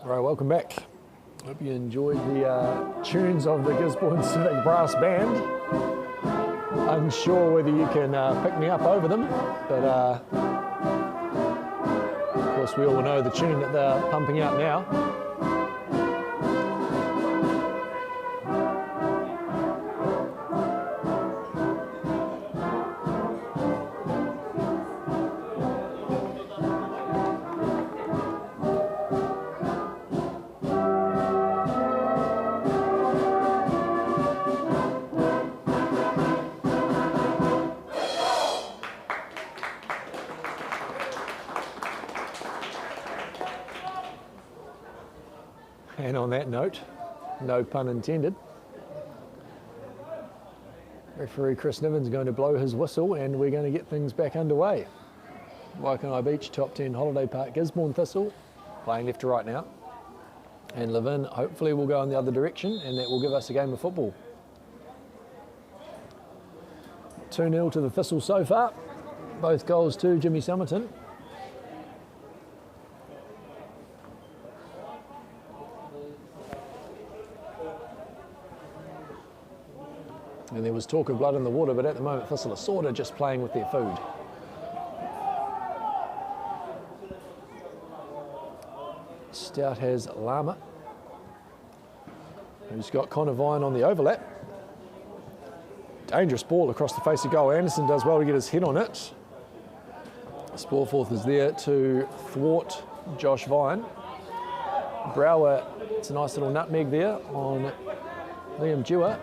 Right, welcome back. Hope you enjoyed the tunes of the Gisborne Civic Brass Band. Unsure whether you can pick me up over them, but of course we all know the tune that they're pumping out now. And on that note, no pun intended, referee Chris Niven's going to blow his whistle and we're going to get things back underway. Waikanae Beach, top 10 holiday park, Gisborne Thistle, playing left to right now. And Levin hopefully will go in the other direction and that will give us a game of football. 2-0 to the Thistle so far, both goals to Jimmy Summerton. And there was talk of blood in the water, but at the moment Thistle are sort of just playing with their food. Stout has Lama, who's got Connor Vine on the overlap. Dangerous ball across the face of goal. Anderson does well to get his head on it. Sporforth is there to thwart Josh Vine. Brower, it's a nice little nutmeg there on Liam Dewar.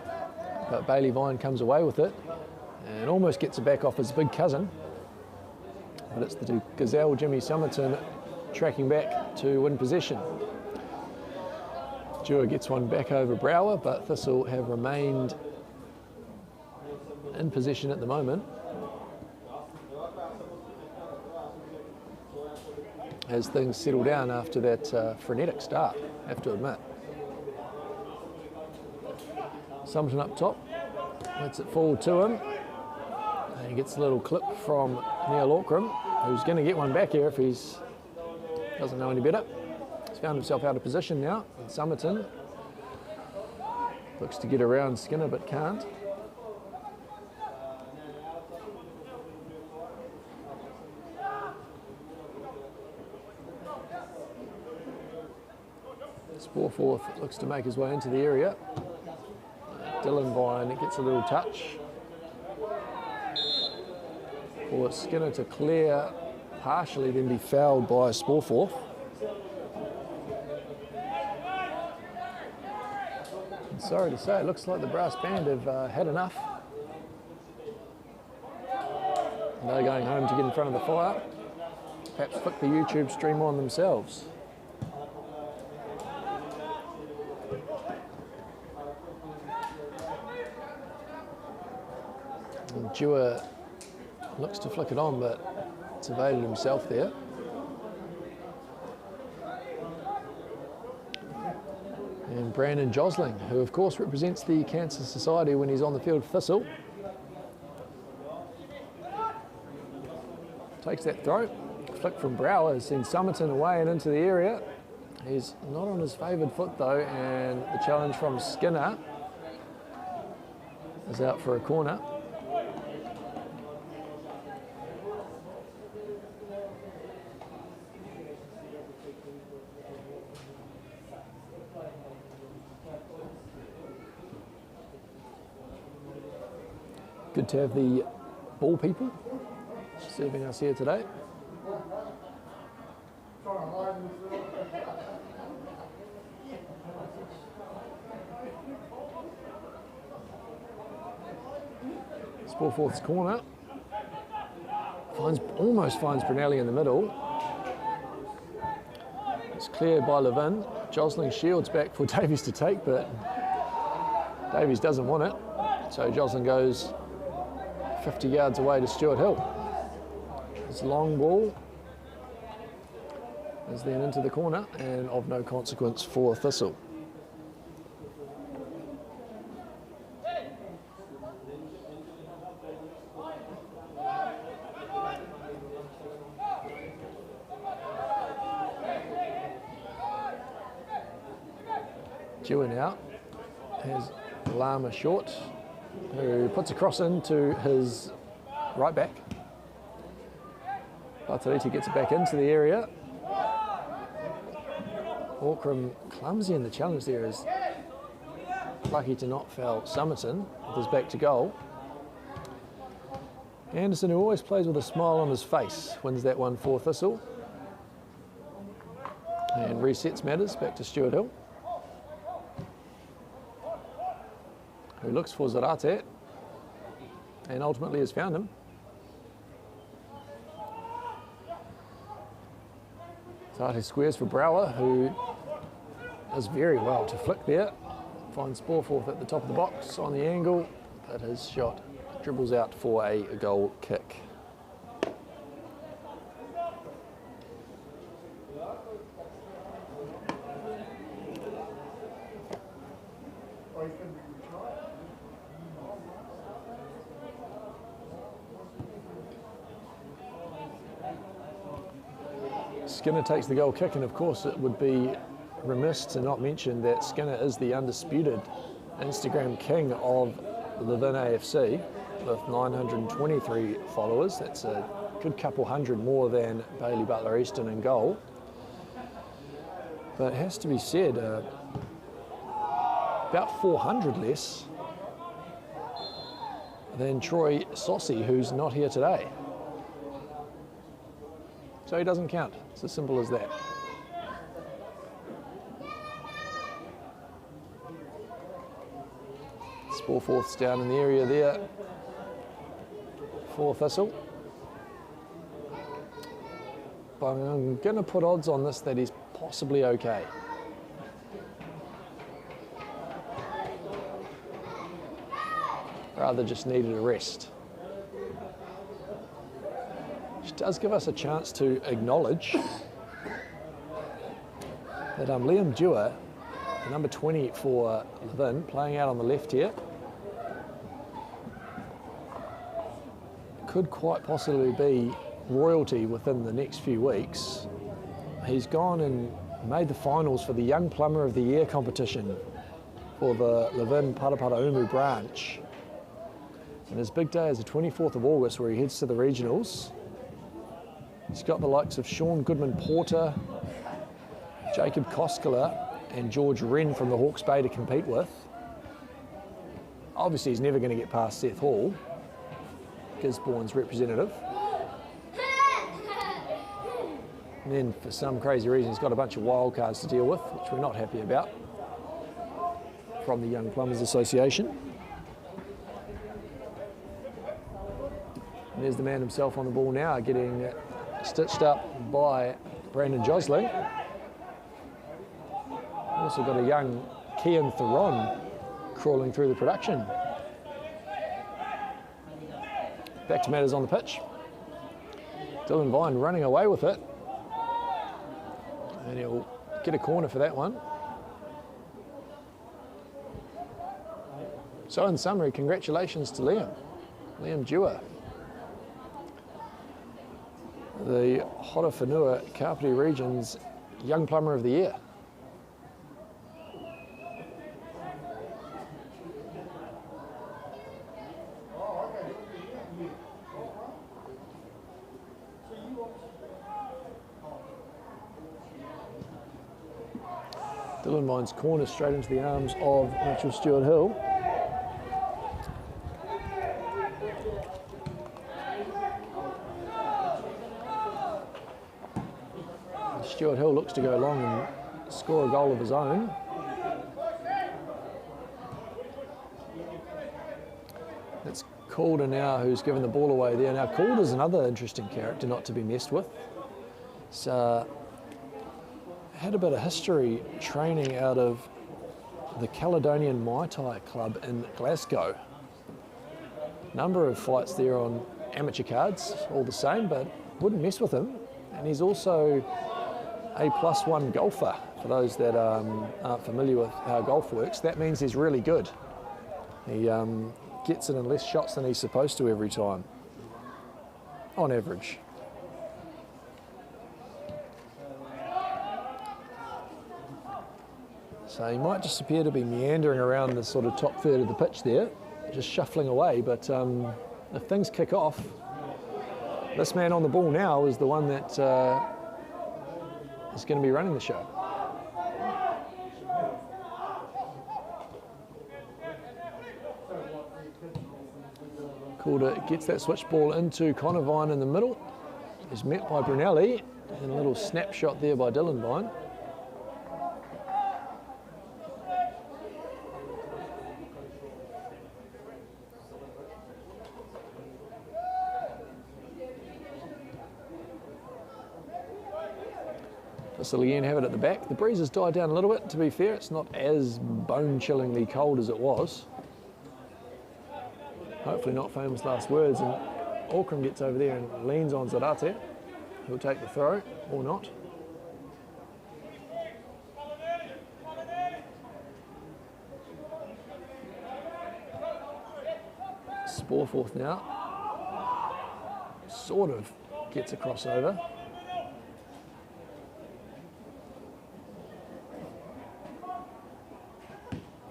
But Bailey Vine comes away with it and almost gets it back off his big cousin. But it's the Gazelle, Jimmy Summerton, tracking back to win possession. Dewar gets one back over Brower, but Thistle have remained in possession at the moment. As things settle down after that frenetic start, I have to admit. Summerton up top, lets it fall to him, and he gets a little clip from Neil Auckram, who's going to get one back here if he doesn't know any better. He's found himself out of position now, and Summerton looks to get around Skinner but can't. Sporforth looks to make his way into the area. Dylan Vine gets a little touch for Skinner to clear partially, then be fouled by Sporforth. And sorry to say, it looks like the brass band have had enough. And they're going home to get in front of the fire. Perhaps flick the YouTube stream on themselves. Dewar looks to flick it on, but it's evaded himself there. And Brandon Josling, who of course represents the Cancer Society when he's on the field for Thistle, takes that throw. Flick from Brower has sent Summerton away and into the area. He's not on his favoured foot though, and the challenge from Skinner is out for a corner. Good to have the ball people serving us here today. Sporforth's corner. Almost finds Brunelli in the middle. It's cleared by Levin. Josling shields back for Davies to take, but Davies doesn't want it. So Josling goes 50 yards away to Stuart Hill. His long ball is then into the corner and of no consequence for Thistle. Dewar now has Lama short, who puts a cross into his right back. Bartoliti gets it back into the area. Auckram clumsy in the challenge there, is lucky to not foul Summerton with his back to goal. Anderson, who always plays with a smile on his face, wins that one for Thistle. And resets matters back to Stuart Hill, who looks for Zarate and ultimately has found him. Zarate squares for Brower, who does very well to flick there. Finds Sporforth at the top of the box on the angle, but his shot dribbles out for a goal kick. Skinner takes the goal kick, and of course it would be remiss to not mention that Skinner is the undisputed Instagram king of Levin AFC with 923 followers. That's a good couple hundred more than Bailey Butler Easton in goal. But it has to be said, about 400 less than Troy Saucy, who's not here today. So he doesn't count. It's as simple as that. Sporforth's down in the area there for Thistle. But I'm going to put odds on this that he's possibly okay. Rather just needed a rest. Which does give us a chance to acknowledge that Liam Dewar, number 20 for Levin, playing out on the left here, could quite possibly be royalty within the next few weeks. He's gone and made the finals for the Young Plumber of the Year competition for the Levin Paraparaumu branch. And his big day is the 24th of August, where he heads to the regionals. He's got the likes of Sean Goodman-Porter, Jacob Koskela and George Wren from the Hawke's Bay to compete with. Obviously he's never going to get past Seth Hall, Gisborne's representative. And then for some crazy reason he's got a bunch of wild cards to deal with, which we're not happy about, from the Young Plumbers Association. And there's the man himself on the ball now, getting stitched up by Brandon Josling. Also got a young Kian Theron crawling through the production. Back to matters on the pitch. Dylan Vine running away with it. And he'll get a corner for that one. So in summary, congratulations to Liam Dewar, the Horowhenua Kapiti Region's Young Plumber of the Year. Dylan Vine's corner straight into the arms of Mitchell Stuart Hill. Stuart Hill looks to go long and score a goal of his own. It's Calder now who's given the ball away there. Now Calder's another interesting character not to be messed with. He's had a bit of history training out of the Caledonian Muay Thai club in Glasgow. Number of fights there on amateur cards, all the same, but wouldn't mess with him. And he's also a +1 golfer. For those that aren't familiar with how golf works, that means he's really good. He gets it in less shots than he's supposed to every time, on average. So he might just appear to be meandering around the sort of top third of the pitch there, just shuffling away. But if things kick off, this man on the ball now is the one that is going to be running the show. Calder gets that switch ball into Conavine in the middle. He's met by Brunelli, and a little snapshot there by Dylan Vine. Thistle again have it at the back. The breeze has died down a little bit, to be fair. It's not as bone-chillingly cold as it was. Hopefully not famous last words, and Auckland gets over there and leans on Zarate. He'll take the throw, or not. Sporeforth now sort of gets a crossover.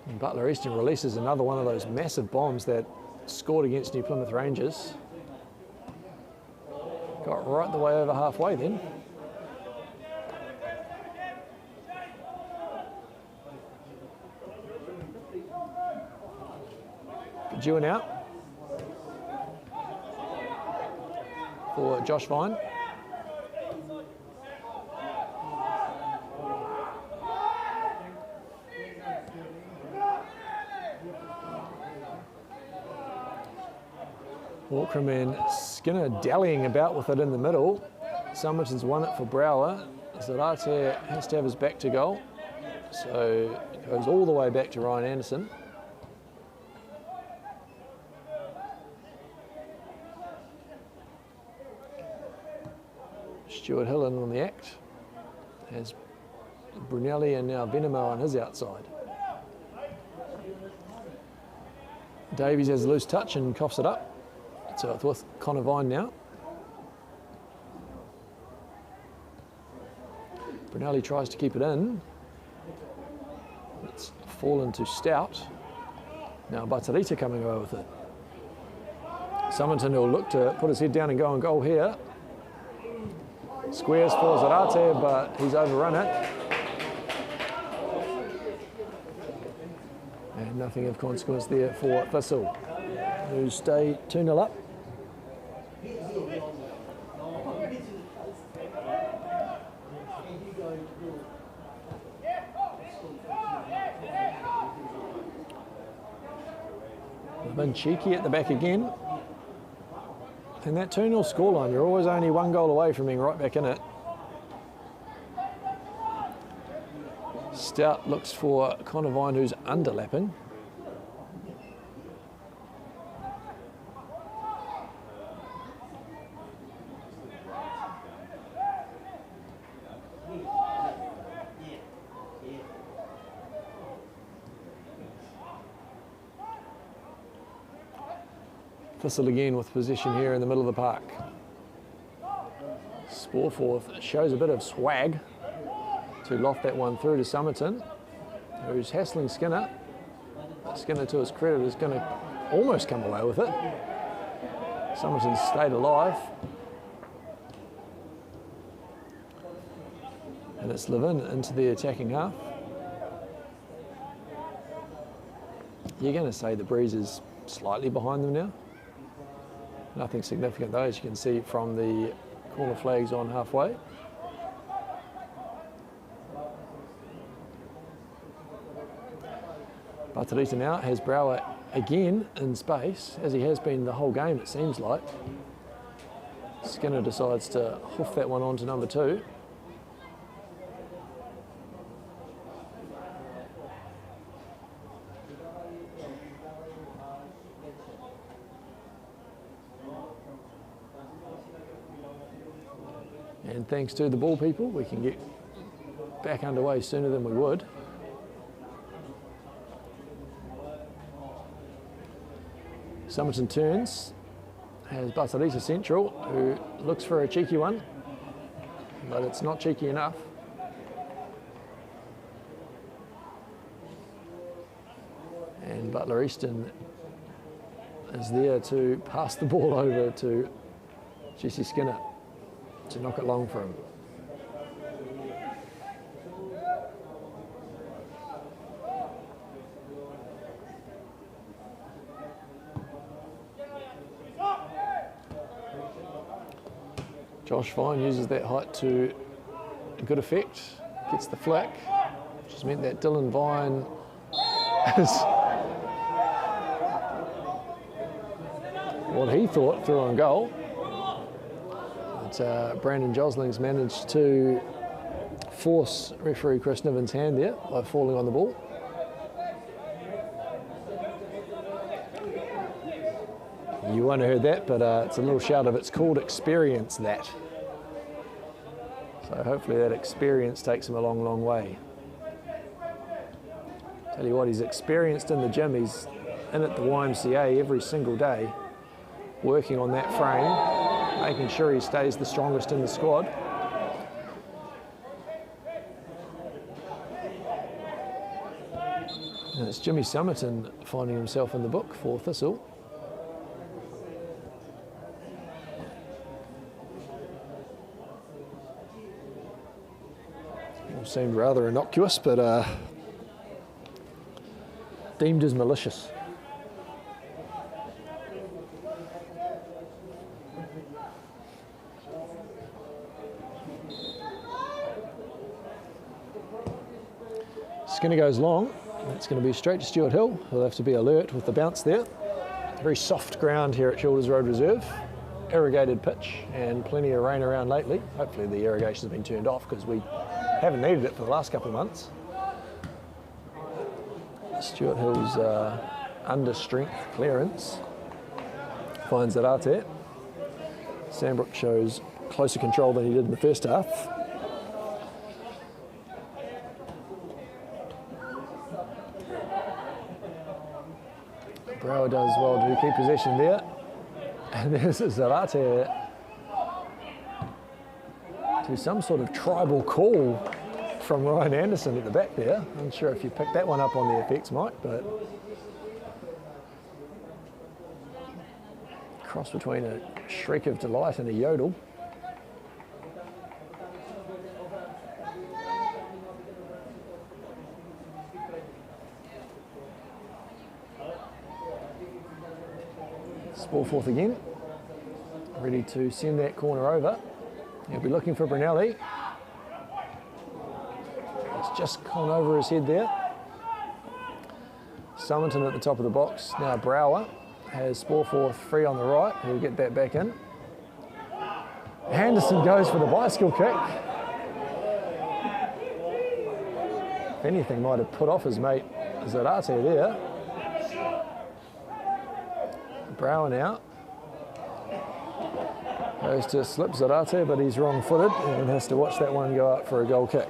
And Butler Easton releases another one of those massive bombs that scored against New Plymouth Rangers. Got right the way over halfway then. Dewin out for Josh Vine. Walkram and Skinner dallying about with it in the middle. Summerton's won it for Brower. Zarate has to have his back to goal. So it goes all the way back to Ryan Anderson. Stuart Hillen on the act. Has Brunelli and now Venemo on his outside. Davies has a loose touch and coughs it up. So it's with Conavine now. Brunelli tries to keep it in. It's fallen to Stout. Now Batarita coming away with it. Summerton will look to put his head down and go on goal here. Squares for Zarate, but he's overrun it. And nothing of consequence there for Thistle, who stay 2-0 up. They've been cheeky at the back again. And that 2-0 scoreline, you're always only one goal away from being right back in it. Stout looks for Conavine, who's underlapping. Thistle again with possession here in the middle of the park. Sporeforth shows a bit of swag to loft that one through to Summerton, who's hassling Skinner. Skinner, to his credit, is going to almost come away with it. Summerton stayed alive. And it's Levin into the attacking half. You're going to say the breeze is slightly behind them now. Nothing significant though, as you can see from the corner flags on halfway. Batarita now has Brower again in space, as he has been the whole game it seems like. Skinner decides to hoof that one on to number 2. And thanks to the ball people, we can get back underway sooner than we would. Summerton turns, has Batarita central, who looks for a cheeky one, but it's not cheeky enough. Butler Easton is there to pass the ball over to Jesse Skinner to knock it long for him. Josh Vine uses that height to good effect, gets the flick, which has meant that Dylan Vine is what he thought through on goal. But Brandon Josling's managed to force referee Chris Niven's hand there by falling on the ball. You won't have heard that, but it's a little shout of "it's called experience that." So hopefully that experience takes him a long, long way. Tell you what, he's experienced in the gym. He's in at the YMCA every single day, working on that frame, making sure he stays the strongest in the squad. And it's Jimmy Summerton finding himself in the book for Thistle. All seemed rather innocuous, but deemed as malicious. Skinner goes long. It's going to be straight to Stuart Hill. He'll have to be alert with the bounce there. Very soft ground here at Childers Road Reserve. Irrigated pitch and plenty of rain around lately. Hopefully the irrigation's been turned off because we haven't needed it for the last couple of months. Stuart Hill's under strength clearance finds that Arte. Sandbrook shows closer control than he did in the first half. Brower does well to keep possession there. And there's Zarate to some sort of tribal call from Ryan Anderson at the back there. I'm not sure if you picked that one up on the effects, Mike, but cross between a shriek of delight and a yodel. Ball forth again, ready to send that corner over. He'll be looking for Brunelli. It's just gone over his head there. Summerton at the top of the box. Now Brower has Sporforth free on the right. He'll get that back in. Henderson goes for the bicycle kick. If anything, might have put off his mate Zarate there. Brower now goes to slip Zarate, but he's wrong-footed and has to watch that one go out for a goal kick.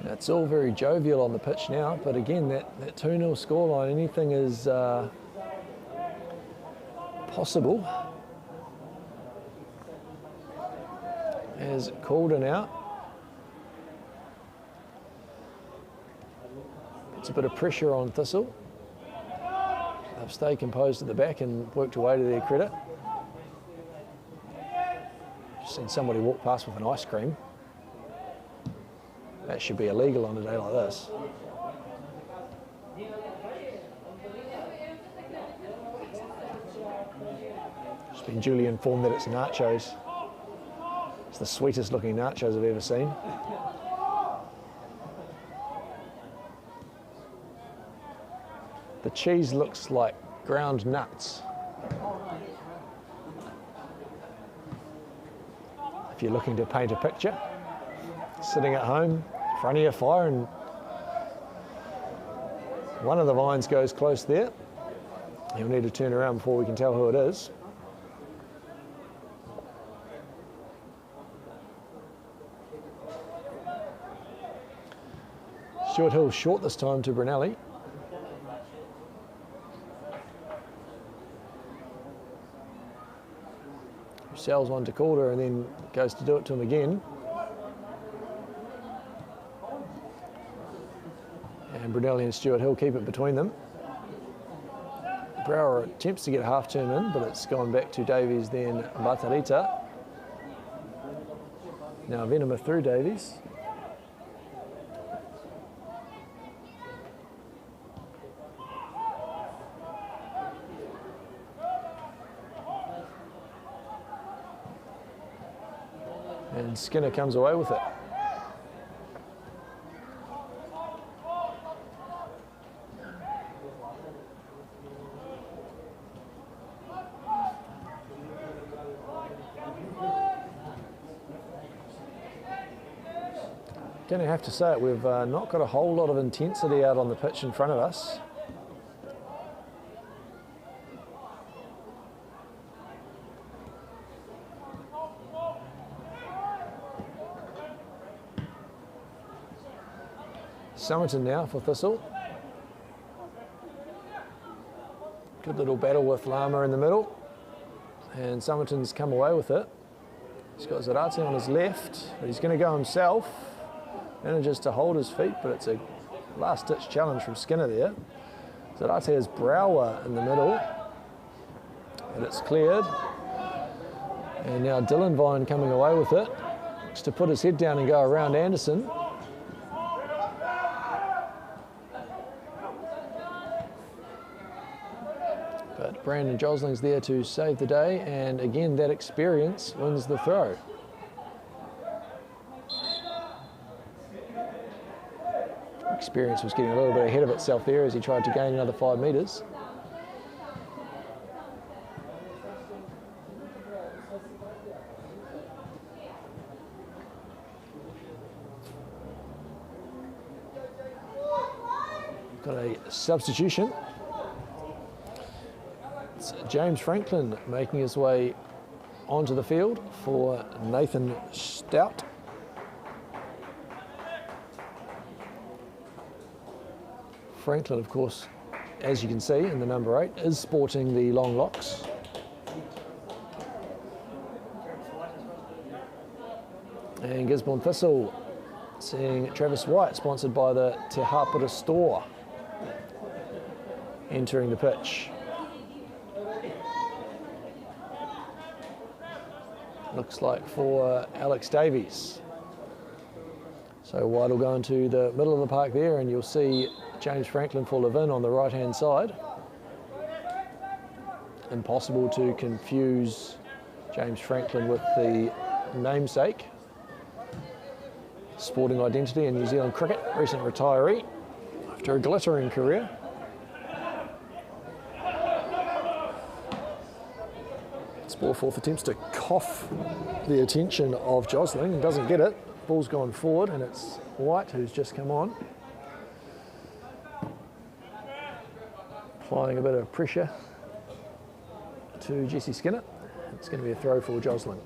It's all very jovial on the pitch now, but again, that 2-0 scoreline, anything is possible. As Calden out. Puts a bit of pressure on Thistle. They've stayed composed at the back and worked away to their credit. Just seen somebody walk past with an ice cream. That should be illegal on a day like this. Just been duly informed that it's nachos. It's the sweetest looking nachos I've ever seen. The cheese looks like ground nuts. If you're looking to paint a picture, sitting at home, in front of your fire, and one of the vines goes close there. You'll need to turn around before we can tell who it is. Stuart Hill short this time to Brunelli. sells one to Calder and then goes to do it to him again. And Brunelli and Stewart Hill keep it between them. Brower attempts to get a half turn in, but it's gone back to Davies, then Batarita. Now Venema through Davies. And Skinner comes away with it. Going to have to say it, we've not got a whole lot of intensity out on the pitch in front of us. Somerton now for Thistle. Good little battle with Lama in the middle. And Somerton's come away with it. He's got Zarate on his left, but he's going to go himself. Manages to hold his feet, but it's a last-ditch challenge from Skinner there. Zarate has Brower in the middle, but it's cleared. And now Dylan Vine coming away with it. Looks to put his head down and go around Anderson. But Brandon Josling's there to save the day, and again that experience wins the throw. Experience was getting a little bit ahead of itself there as he tried to gain another 5 metres. Got a substitution. It's James Franklin making his way onto the field for Nathan Stout. Franklin, of course, as you can see in the number 8, is sporting the long locks. And Gisborne Thistle seeing Travis White, sponsored by the Te Hapura store, entering the pitch. Looks like for Alex Davies. So White will go into the middle of the park there, and you'll see James Franklin for Levin on the right-hand side. Impossible to confuse James Franklin with the namesake. Sporting identity in New Zealand cricket, recent retiree after a glittering career. Sporforth attempts to cough the attention of Josling and doesn't get it. Ball's gone forward, and it's White who's just come on. Applying a bit of pressure to Jesse Skinner. It's going to be a throw for Josling.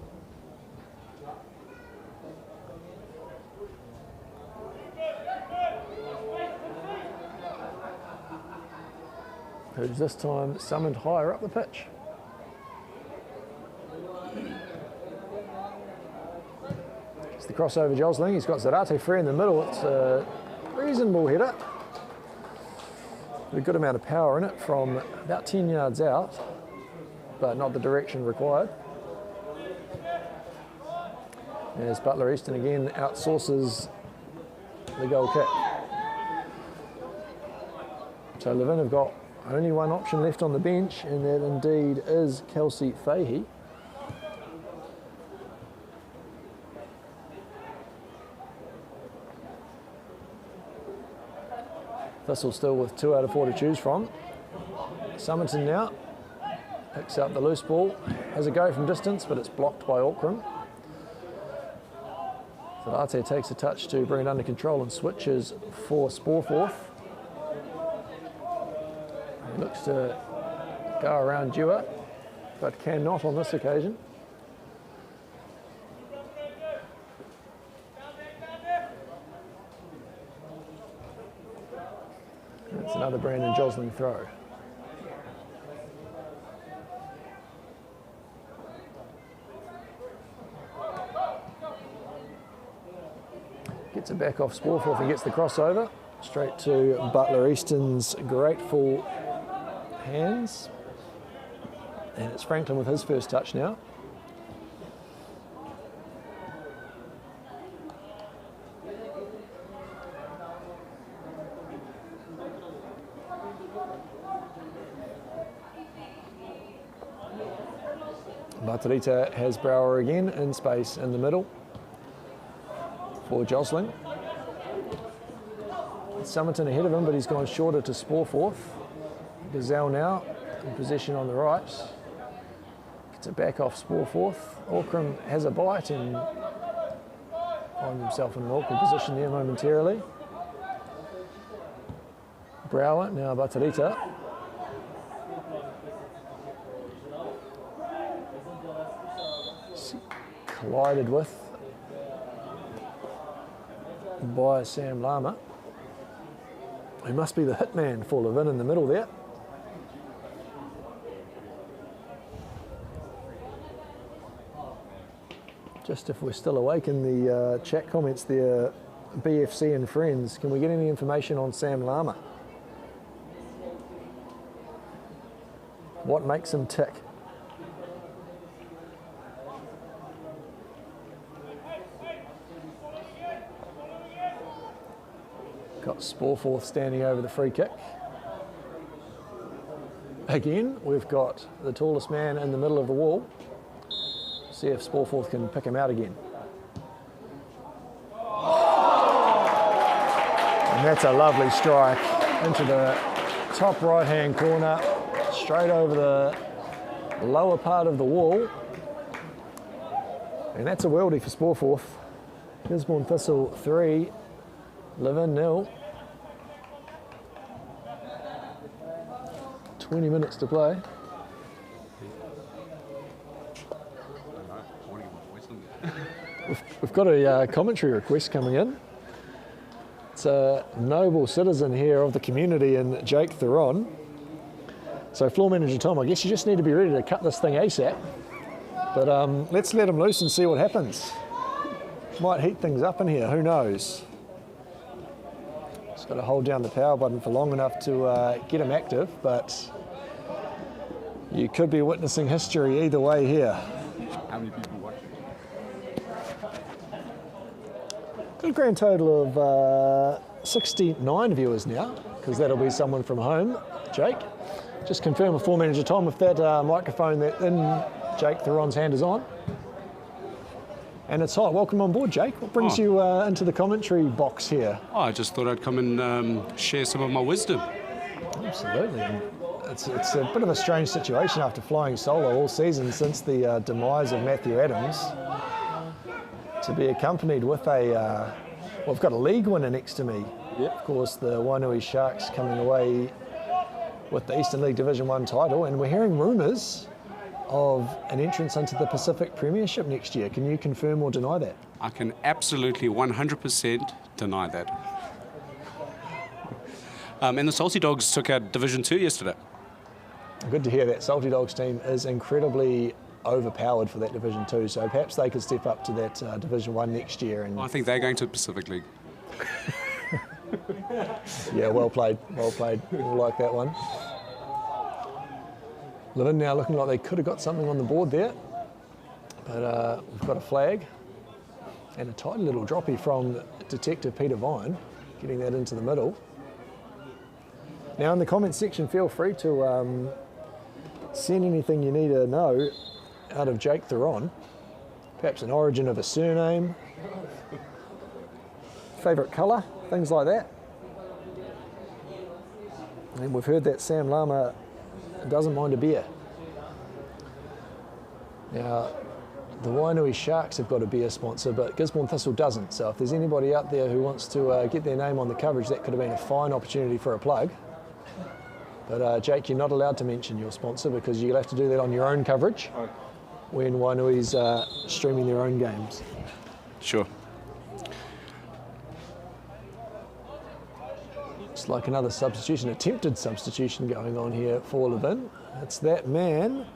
Who's this time summoned higher up the pitch. It's the crossover Josling. He's got Zarate free in the middle. It's a reasonable header. A good amount of power in it from about 10 yards out, but not the direction required. As Butler Easton again outsources the goal kick. So Levin have got only one option left on the bench, and that indeed is Kelsey Fahey. Thistle still with 2 out of 4 to choose from. Somerton now picks up the loose ball, has a go from distance, but it's blocked by Auckram. Zarate takes a touch to bring it under control and switches for Sporforth. He looks to go around Dewar, but cannot on this occasion. It's another Brandon Josling throw. Gets it back off Sporforth and gets the crossover. Straight to Butler Easton's grateful hands. And it's Franklin with his first touch now. Matarita has Brower again in space in the middle for Josling. Summerton ahead of him, but he's gone shorter to Sporforth. Gazelle now in possession on the right. Gets it back off Sporforth. Auckram has a bite and finds himself in an awkward position there momentarily. Brower, now Batarita. Collided with by Sam Lama. He must be the hitman for Levin in the middle there. Just if we're still awake in the chat comments there, BFC and friends, can we get any information on Sam Lama? What makes him tick? Got Sporforth standing over the free kick. Again, we've got the tallest man in the middle of the wall. See if Sporforth can pick him out again. And that's a lovely strike into the top right-hand corner, straight over the lower part of the wall. And that's a worldie for Sporforth. Gisborne Thistle 3, Levin 0. 20 minutes to play. We've got a commentary request coming in. It's a noble citizen here of the community in Jake Theron. So floor manager Tom, I guess you just need to be ready to cut this thing ASAP. But let's let him loose and see what happens. Might heat things up in here, who knows? Just got to hold down the power button for long enough to get him active, but you could be witnessing history either way here. How many people watching? Good grand total of 69 viewers now, because that'll be someone from home. Jake, just confirm with floor manager Tom if that microphone that in Jake Theron's hand is on. And it's hot. Welcome on board, Jake. What brings you into the commentary box here? Oh, I just thought I'd come and share some of my wisdom. Absolutely. It's a bit of a strange situation after flying solo all season since the demise of Matthew Adams, to be accompanied with a, well, I've got a league winner next to me. Yep. Of course, the Wainui Sharks coming away with the Eastern League Division 1 title, and we're hearing rumours of an entrance into the Pacific Premiership next year. Can you confirm or deny that? I can absolutely 100% deny that. And the Salty Dogs took out Division 2 yesterday. Good to hear that. Salty Dogs team is incredibly overpowered for that Division 2, so perhaps they could step up to that Division 1 next year. And I think they're going to the Pacific League. yeah, well played, well played. We'll like that one. Levin now looking like they could have got something on the board there, but we've got a flag and a tidy little droppy from Detective Peter Vine, getting that into the middle. Now in the comments section, feel free to send anything you need to know out of Jake Theron, perhaps an origin of a surname, favourite colour, things like that. And we've heard that Sam Lama doesn't mind a beer. Now, the Wainui Sharks have got a beer sponsor, but Gisborne Thistle doesn't. So if there's anybody out there who wants to get their name on the coverage, that could have been a fine opportunity for a plug. But Jake, you're not allowed to mention your sponsor because you'll have to do that on your own coverage when Wainui's streaming their own games. Sure. It's like another substitution, attempted substitution going on here for Levin. It's that man,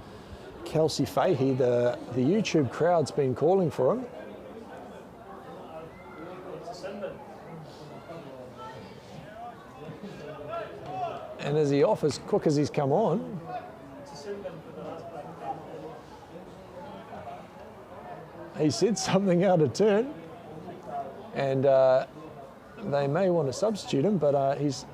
Kelsey Fahey. The YouTube crowd's been calling for him. And is he off as quick as he's come on? He said something out of turn, and they may want to substitute him, but he's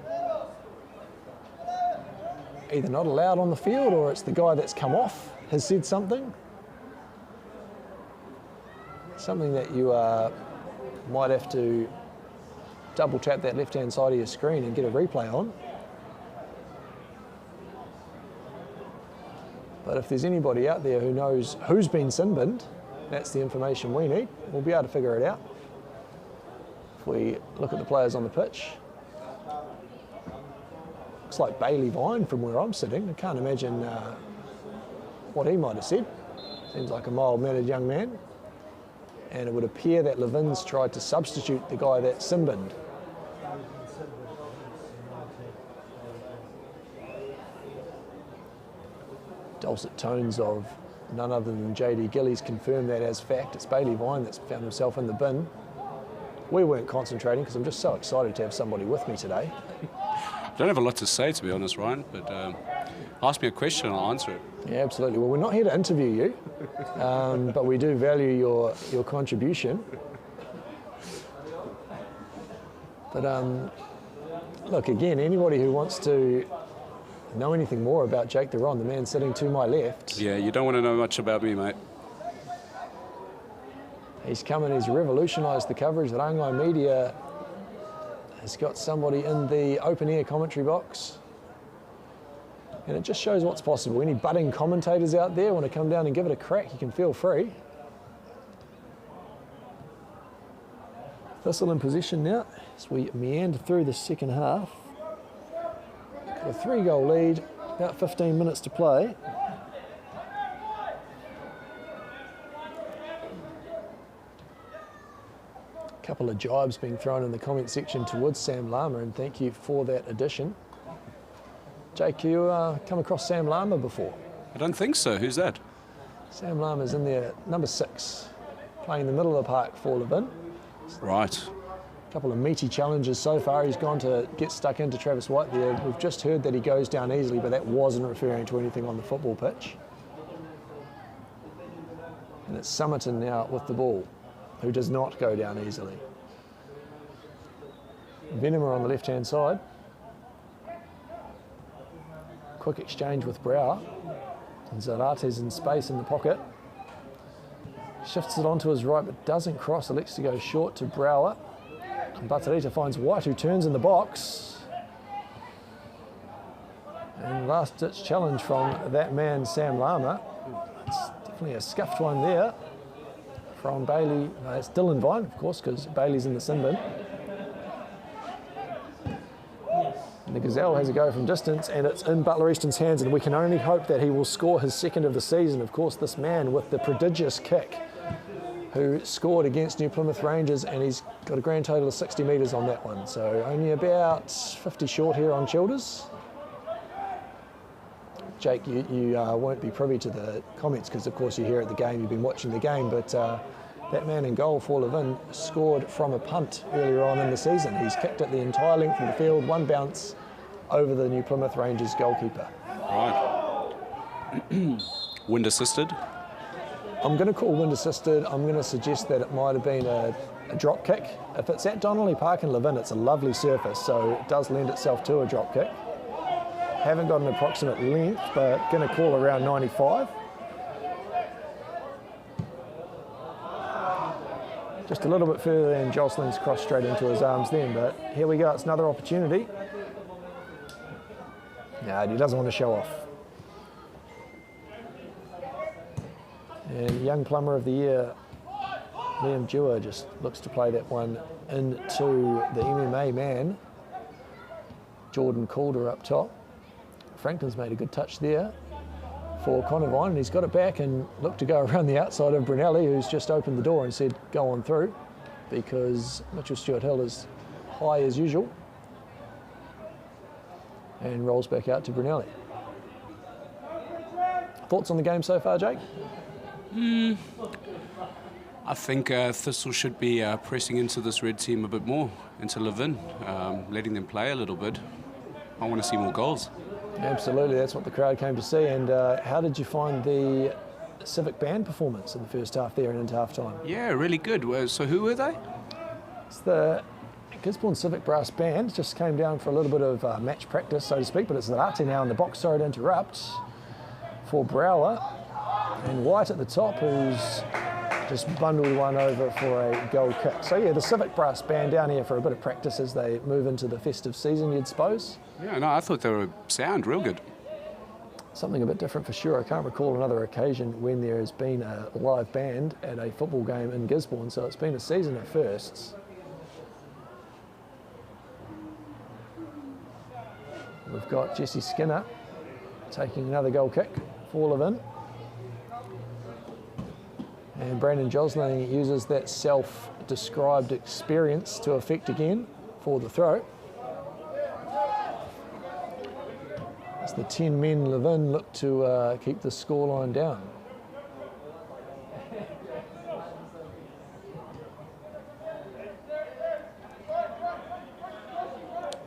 either not allowed on the field or it's the guy that's come off has said something. Something that you might have to double tap that left-hand side of your screen and get a replay on. But if there's anybody out there who knows who's been sin-binned, that's the information we need. We'll be able to figure it out. If we look at the players on the pitch, looks like Bailey Vine from where I'm sitting. I can't imagine what he might have said. Seems like a mild-mannered young man. And it would appear that Levin's tried to substitute the guy that's sin-binned. Dulcet tones of none other than JD Gillies confirm that as fact. It's Bailey Vine that's found himself in the bin. We weren't concentrating because I'm just so excited to have somebody with me today. I don't have a lot to say, to be honest, Ryan, but ask me a question and I'll answer it. Yeah, absolutely. Well, we're not here to interview you, but we do value your contribution. But look, again, anybody who wants to know anything more about Jake Deron, the man sitting to my left. Yeah, you don't want to know much about me, mate. He's come and he's revolutionised the coverage. Rangai Media has got somebody in the open-air commentary box. And it just shows what's possible. Any budding commentators out there want to come down and give it a crack, you can feel free. Thistle in position now as we meander through the second half. Got a 3-goal lead, about 15 minutes to play. A couple of jibes being thrown in the comment section towards Sam Lama, and thank you for that addition. Jake, you come across Sam Lama before? I don't think so. Who's that? Sam Lama's in there, number 6, playing the middle of the park for Levin. Right. A couple of meaty challenges so far. He's gone to get stuck into Travis White there. We've just heard that he goes down easily, but that wasn't referring to anything on the football pitch. And it's Summerton now with the ball, who does not go down easily. Venema on the left-hand side. Quick exchange with Brower. And Zarate's in space in the pocket. Shifts it onto his right, but doesn't cross. Elects to go short to Brower. And Batarita finds White, who turns in the box. And last-ditch challenge from that man, Sam Lama. It's definitely a scuffed one there from Bailey. No, it's Dylan Vine, of course, because Bailey's in the sin bin. And the Gazelle has a go from distance, and it's in Butler Easton's hands, and we can only hope that he will score his second of the season. Of course, this man with the prodigious kick who scored against New Plymouth Rangers, and he's got a grand total of 60 metres on that one. So only about 50 short here on Childers. Jake, you won't be privy to the comments because, of course, you're here at the game, you've been watching the game, but that man in goal for Levin scored from a punt earlier on in the season. He's kicked it the entire length of the field, one bounce over the New Plymouth Rangers goalkeeper. Right. Wind assisted. I'm going to call wind assisted. I'm going to suggest that it might have been a drop kick. If it's at Donnelly Park in Levin, it's a lovely surface, so it does lend itself to a drop kick. Haven't got an approximate length, but going to call around 95. Just a little bit further than Jocelyn's crossed straight into his arms then, but here we go, it's another opportunity. No, he doesn't want to show off. And young plumber of the year, Liam Dewar, just looks to play that one into the MMA man, Jordan Calder up top. Franklin's made a good touch there for Connor Vine, and he's got it back and looked to go around the outside of Brunelli, who's just opened the door and said go on through, because Mitchell Stewart-Hill is high as usual and rolls back out to Brunelli. Thoughts on the game so far, Jake? I think Thistle should be pressing into this red team a bit more, into Levin, letting them play a little bit. I want to see more goals. Absolutely, that's what the crowd came to see. And how did you find the Civic Band performance in the first half there and into half time? Yeah, really good. So who were they? It's the Gisborne Civic Brass Band. Just came down for a little bit of match practice, so to speak, but it's Rate now in the box. Sorry to interrupt. For Brower and White at the top, who's just bundled one over for a goal kick. So yeah, the Civic Brass Band down here for a bit of practice as they move into the festive season, you'd suppose. Yeah, no, I thought they were sound, real good. Something a bit different for sure. I can't recall another occasion when there has been a live band at a football game in Gisborne, so it's been a season of firsts. We've got Jesse Skinner taking another goal kick for Levin. And Brandon Josling uses that self-described experience to effect again for the throw. As the 10 men Levin look to keep the scoreline down.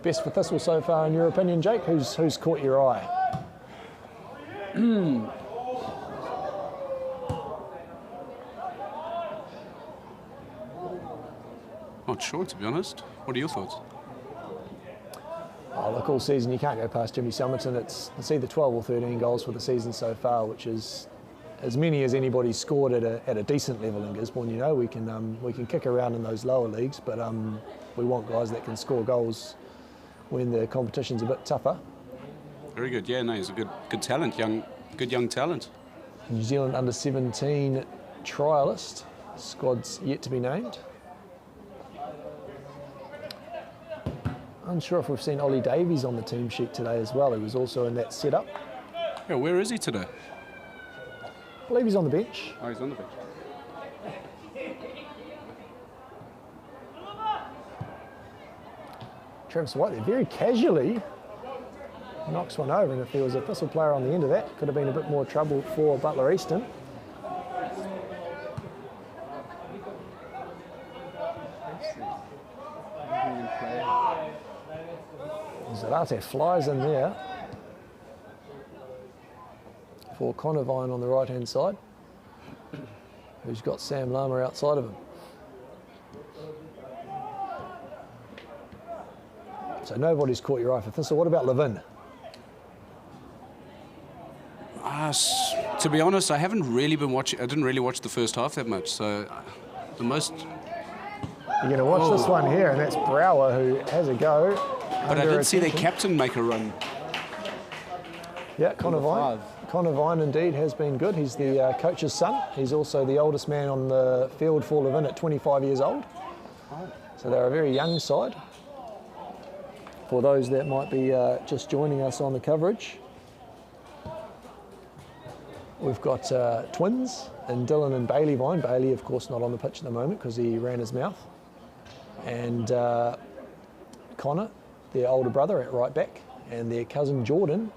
Best for Thistle so far in your opinion, Jake? Who's caught your eye? Not sure, to be honest. What are your thoughts? Oh, look, all season you can't go past Jimmy Summerton. It's either 12 or 13 goals for the season so far, which is as many as anybody's scored at a decent level in Gisborne. You know, we can kick around in those lower leagues, but we want guys that can score goals when the competition's a bit tougher. Very good. Yeah, no, he's a good talent, good young talent. New Zealand under-17 trialist. Squad's yet to be named. Unsure if we've seen Ollie Davies on the team sheet today as well. He was also in that setup. Yeah, where is he today? I believe he's on the bench. Oh, he's on the bench. Travis White there very casually knocks one over, and if there was a Thistle player on the end of that, could have been a bit more trouble for Butler Easton. Zarate flies in there for Conavine on the right hand side, who's got Sam Lama outside of him. So nobody's caught your eye for Thistle. What about Levin? To be honest, I haven't really been watching. I didn't really watch the first half that much. So the most. You're going to watch this one here, and that's Brower who has a go. But I did see their captain make a run. Yeah, Conavine. Conavine indeed has been good. He's the coach's son. He's also the oldest man on the field for Levin at 25 years old. So they're a very young side. For those that might be just joining us on the coverage, we've got twins in Dylan and Bailey Vine. Bailey, of course, not on the pitch at the moment because he ran his mouth. And Connor, their older brother at right back, and their cousin Jordan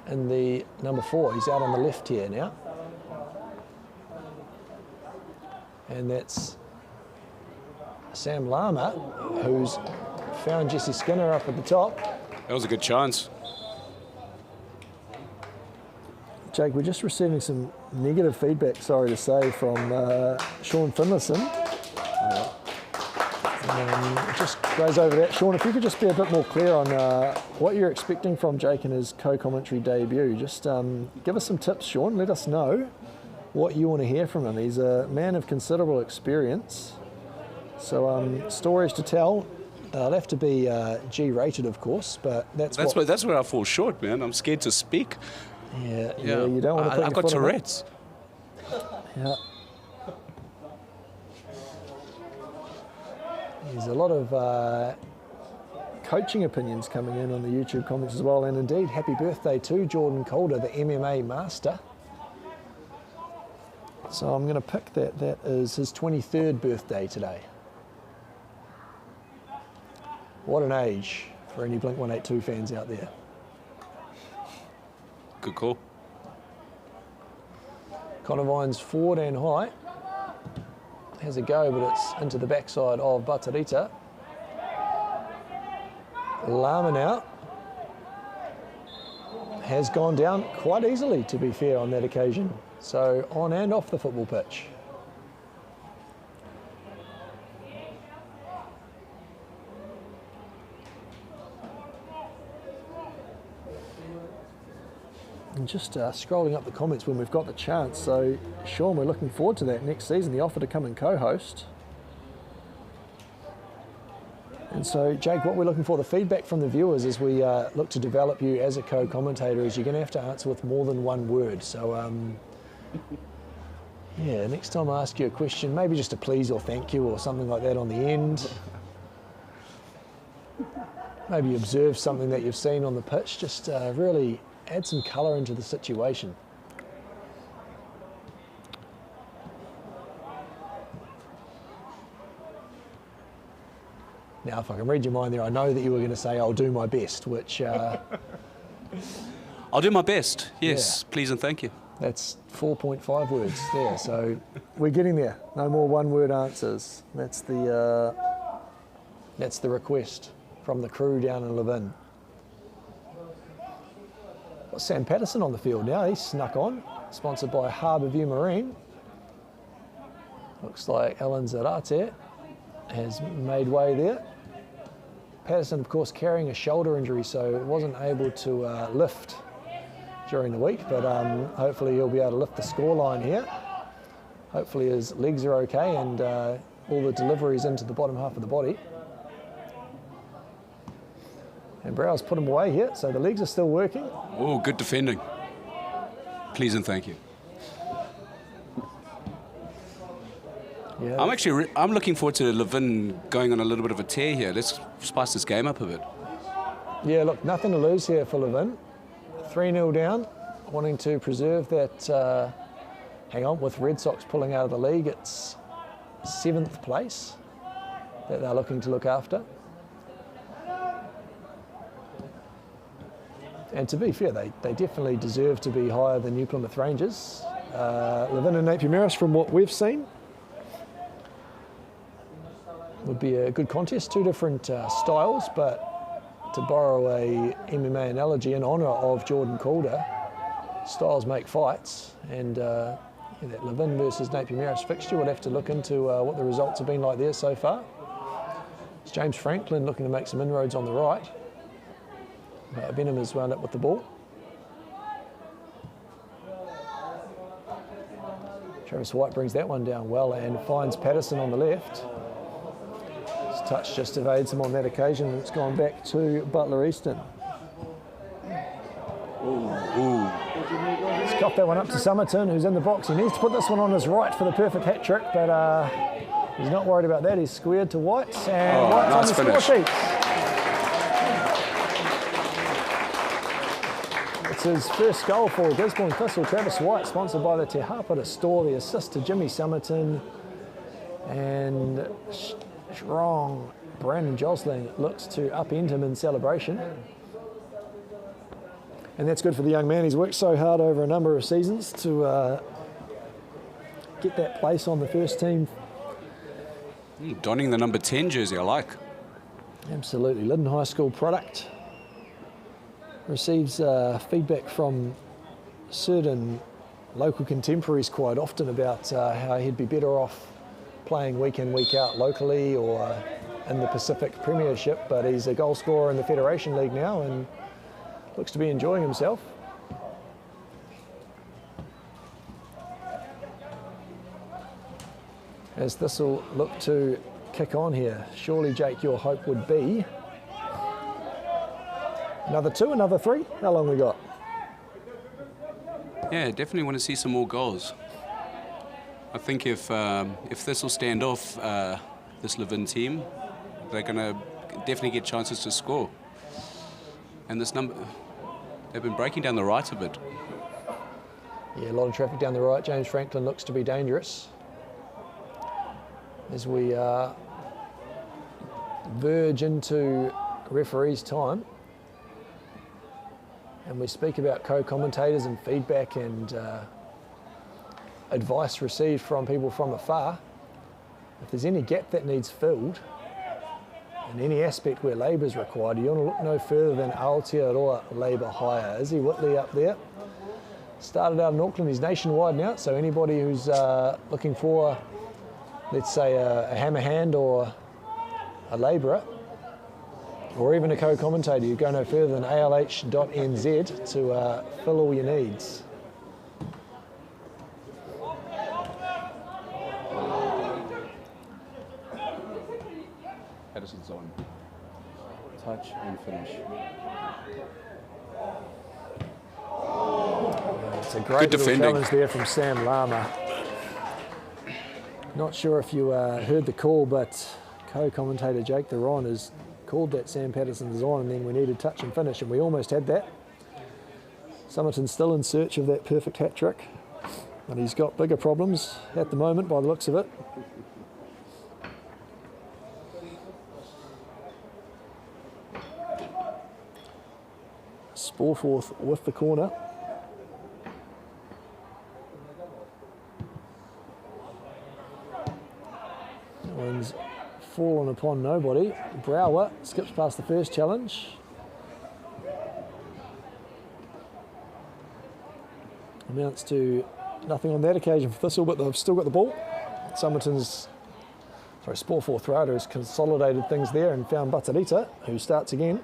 in the number 4. He's out on the left here now. And that's Sam Lama, who's found Jesse Skinner up at the top. That was a good chance. Jake, we're just receiving some negative feedback, sorry to say, from Sean Finlayson. Just goes over that. Sean, if you could just be a bit more clear on what you're expecting from Jake in his co-commentary debut. Just give us some tips, Sean. Let us know what you want to hear from him. He's a man of considerable experience. So stories to tell. They'll have to be G-rated, of course, but that's where I fall short, man. I'm scared to speak. Yeah, you don't want to put I've your got foot Tourette's. Yeah. There's a lot of coaching opinions coming in on the YouTube comments as well, and indeed, happy birthday to Jordan Calder, the MMA master. So I'm going to pick that. That is his 23rd birthday today. What an age for any Blink-182 fans out there. Good call. Conavine's forward and high. has a go, but it's into the backside of Batarita. Lama now has gone down quite easily, to be fair, on that occasion. So on and off the football pitch. And just scrolling up the comments when we've got the chance. So Sean, we're looking forward to that next season, the offer to come and co-host. And so, Jake, what we're looking for, the feedback from the viewers as we look to develop you as a co-commentator, is you're going to have to answer with more than one word. So, yeah, next time I ask you a question, maybe just a please or thank you or something like that on the end. Maybe observe something that you've seen on the pitch, just really add some colour into the situation. Now, if I can read your mind there, I know that you were going to say, I'll do my best, which... I'll do my best, yes, yeah. Please and thank you. That's 4.5 words there, so we're getting there. No more one-word answers. That's the request from the crew down in Levin. Got Sam Patterson on the field now. He's snuck on, sponsored by Harbourview Marine. Looks like Alan Zarate has made way there. Patterson, of course, carrying a shoulder injury, so wasn't able to lift during the week, but hopefully he'll be able to lift the scoreline here. Hopefully his legs are okay and all the deliveries into the bottom half of the body. And Brow's put him away here, so the legs are still working. Oh, good defending. Please and thank you. Yeah. I'm looking forward to Levin going on a little bit of a tear here. Let's spice this game up a bit. Yeah, look, nothing to lose here for Levin. 3-0 down, wanting to preserve that, hang on, with Red Sox pulling out of the league, it's 7th place that they're looking to look after. And to be fair, they definitely deserve to be higher than New Plymouth Rangers. Levin and Napier Maris, from what we've seen, would be a good contest. Two different styles, but to borrow a MMA analogy in honour of Jordan Calder, styles make fights, and that Levin versus Napier Maris fixture, we'll have to look into what the results have been like there so far. It's James Franklin looking to make some inroads on the right. Benham has wound up with the ball. Travis White brings that one down well and finds Patterson on the left. His touch just evades him on that occasion, and it's gone back to Butler Easton. He's coughed that one up to Somerton, who's in the box. He needs to put this one on his right for the perfect hat trick, but he's not worried about that. He's squared to White, and White's on the score sheet. It's his first goal for Gisborne Thistle. Travis White, sponsored by the Te Hapara store. The assist to Jimmy Somerton. And strong Brandon Josling looks to upend him in celebration. And that's good for the young man. He's worked so hard over a number of seasons to get that place on the first team. Donning the number 10 jersey, I like. Absolutely. Lyndon High School product. Receives feedback from certain local contemporaries quite often about how he'd be better off playing week in, week out locally or in the Pacific Premiership, but he's a goal scorer in the Federation League now and looks to be enjoying himself. As Thistle look to kick on here, surely, Jake, your hope would be another 2, another 3? How long we got? Yeah, definitely want to see some more goals. I think if Thistle stand off this Levin team, they're going to definitely get chances to score. And this number, they've been breaking down the right a bit. Yeah, a lot of traffic down the right. James Franklin looks to be dangerous as we verge into referee's time. And we speak about co-commentators and feedback and advice received from people from afar. if there's any gap that needs filled, in any aspect where labour is required, you want to look no further than Aotearoa Labour Hire. Izzy Whitley up there. Started out in Auckland, he's nationwide now, so anybody who's looking for, let's say, a hammer hand or a labourer, or even a co-commentator, you go no further than alh.nz to fill all your needs. Patterson's on. Touch and finish. It's a great little defending. challenge there from Sam Lama. Not sure if you heard the call, but co-commentator Jake Theron has called that Sam Patterson's on, and then we needed touch and finish, and we almost had that. Somerton's still in search of that perfect hat trick, but he's got bigger problems at the moment by the looks of it. Sporforth with the corner. That one's fallen upon nobody. Brower skips past the first challenge. Amounts to nothing on that occasion for Thistle, but they've still got the ball. Sporforth Rada has consolidated things there and found Batarita, who starts again.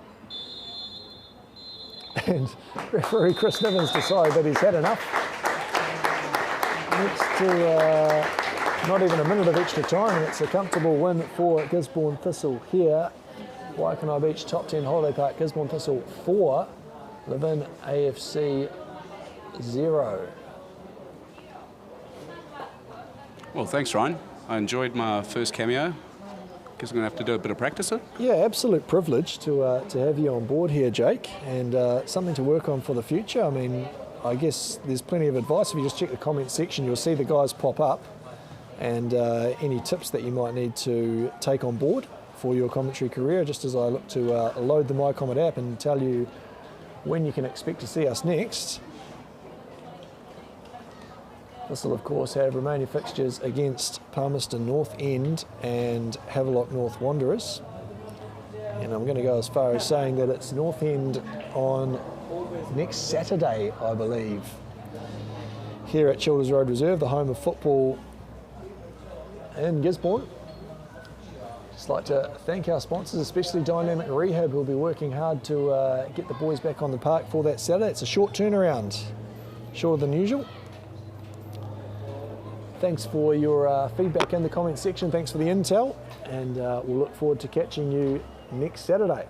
And referee Chris Nivens decides that he's had enough. Next to not even a minute of extra time, and it's a comfortable win for Gisborne Thistle here. Waikanae Beach Top 10 Holiday Park, Gisborne Thistle 4, Levin AFC 0. Well, thanks, Ryan. I enjoyed my first cameo. Guess I'm going to have to do a bit of practice. Yeah, absolute privilege to have you on board here, Jake, and something to work on for the future. I mean, I guess there's plenty of advice. If you just check the comment section, you'll see the guys pop up, and any tips that you might need to take on board for your commentary career, just as I look to load the MyComment app and tell you when you can expect to see us next. This will, of course, have remaining fixtures against Palmerston North End and Havelock North Wanderers. And I'm going to go as far as saying that it's North End on next Saturday, I believe, here at Childers Road Reserve, the home of football in Gisborne. Just like to thank our sponsors, especially Dynamic Rehab, who will be working hard to get the boys back on the park for that Saturday. It's a short turnaround, shorter than usual. Thanks for your feedback in the comment section. Thanks for the intel, and we'll look forward to catching you next Saturday.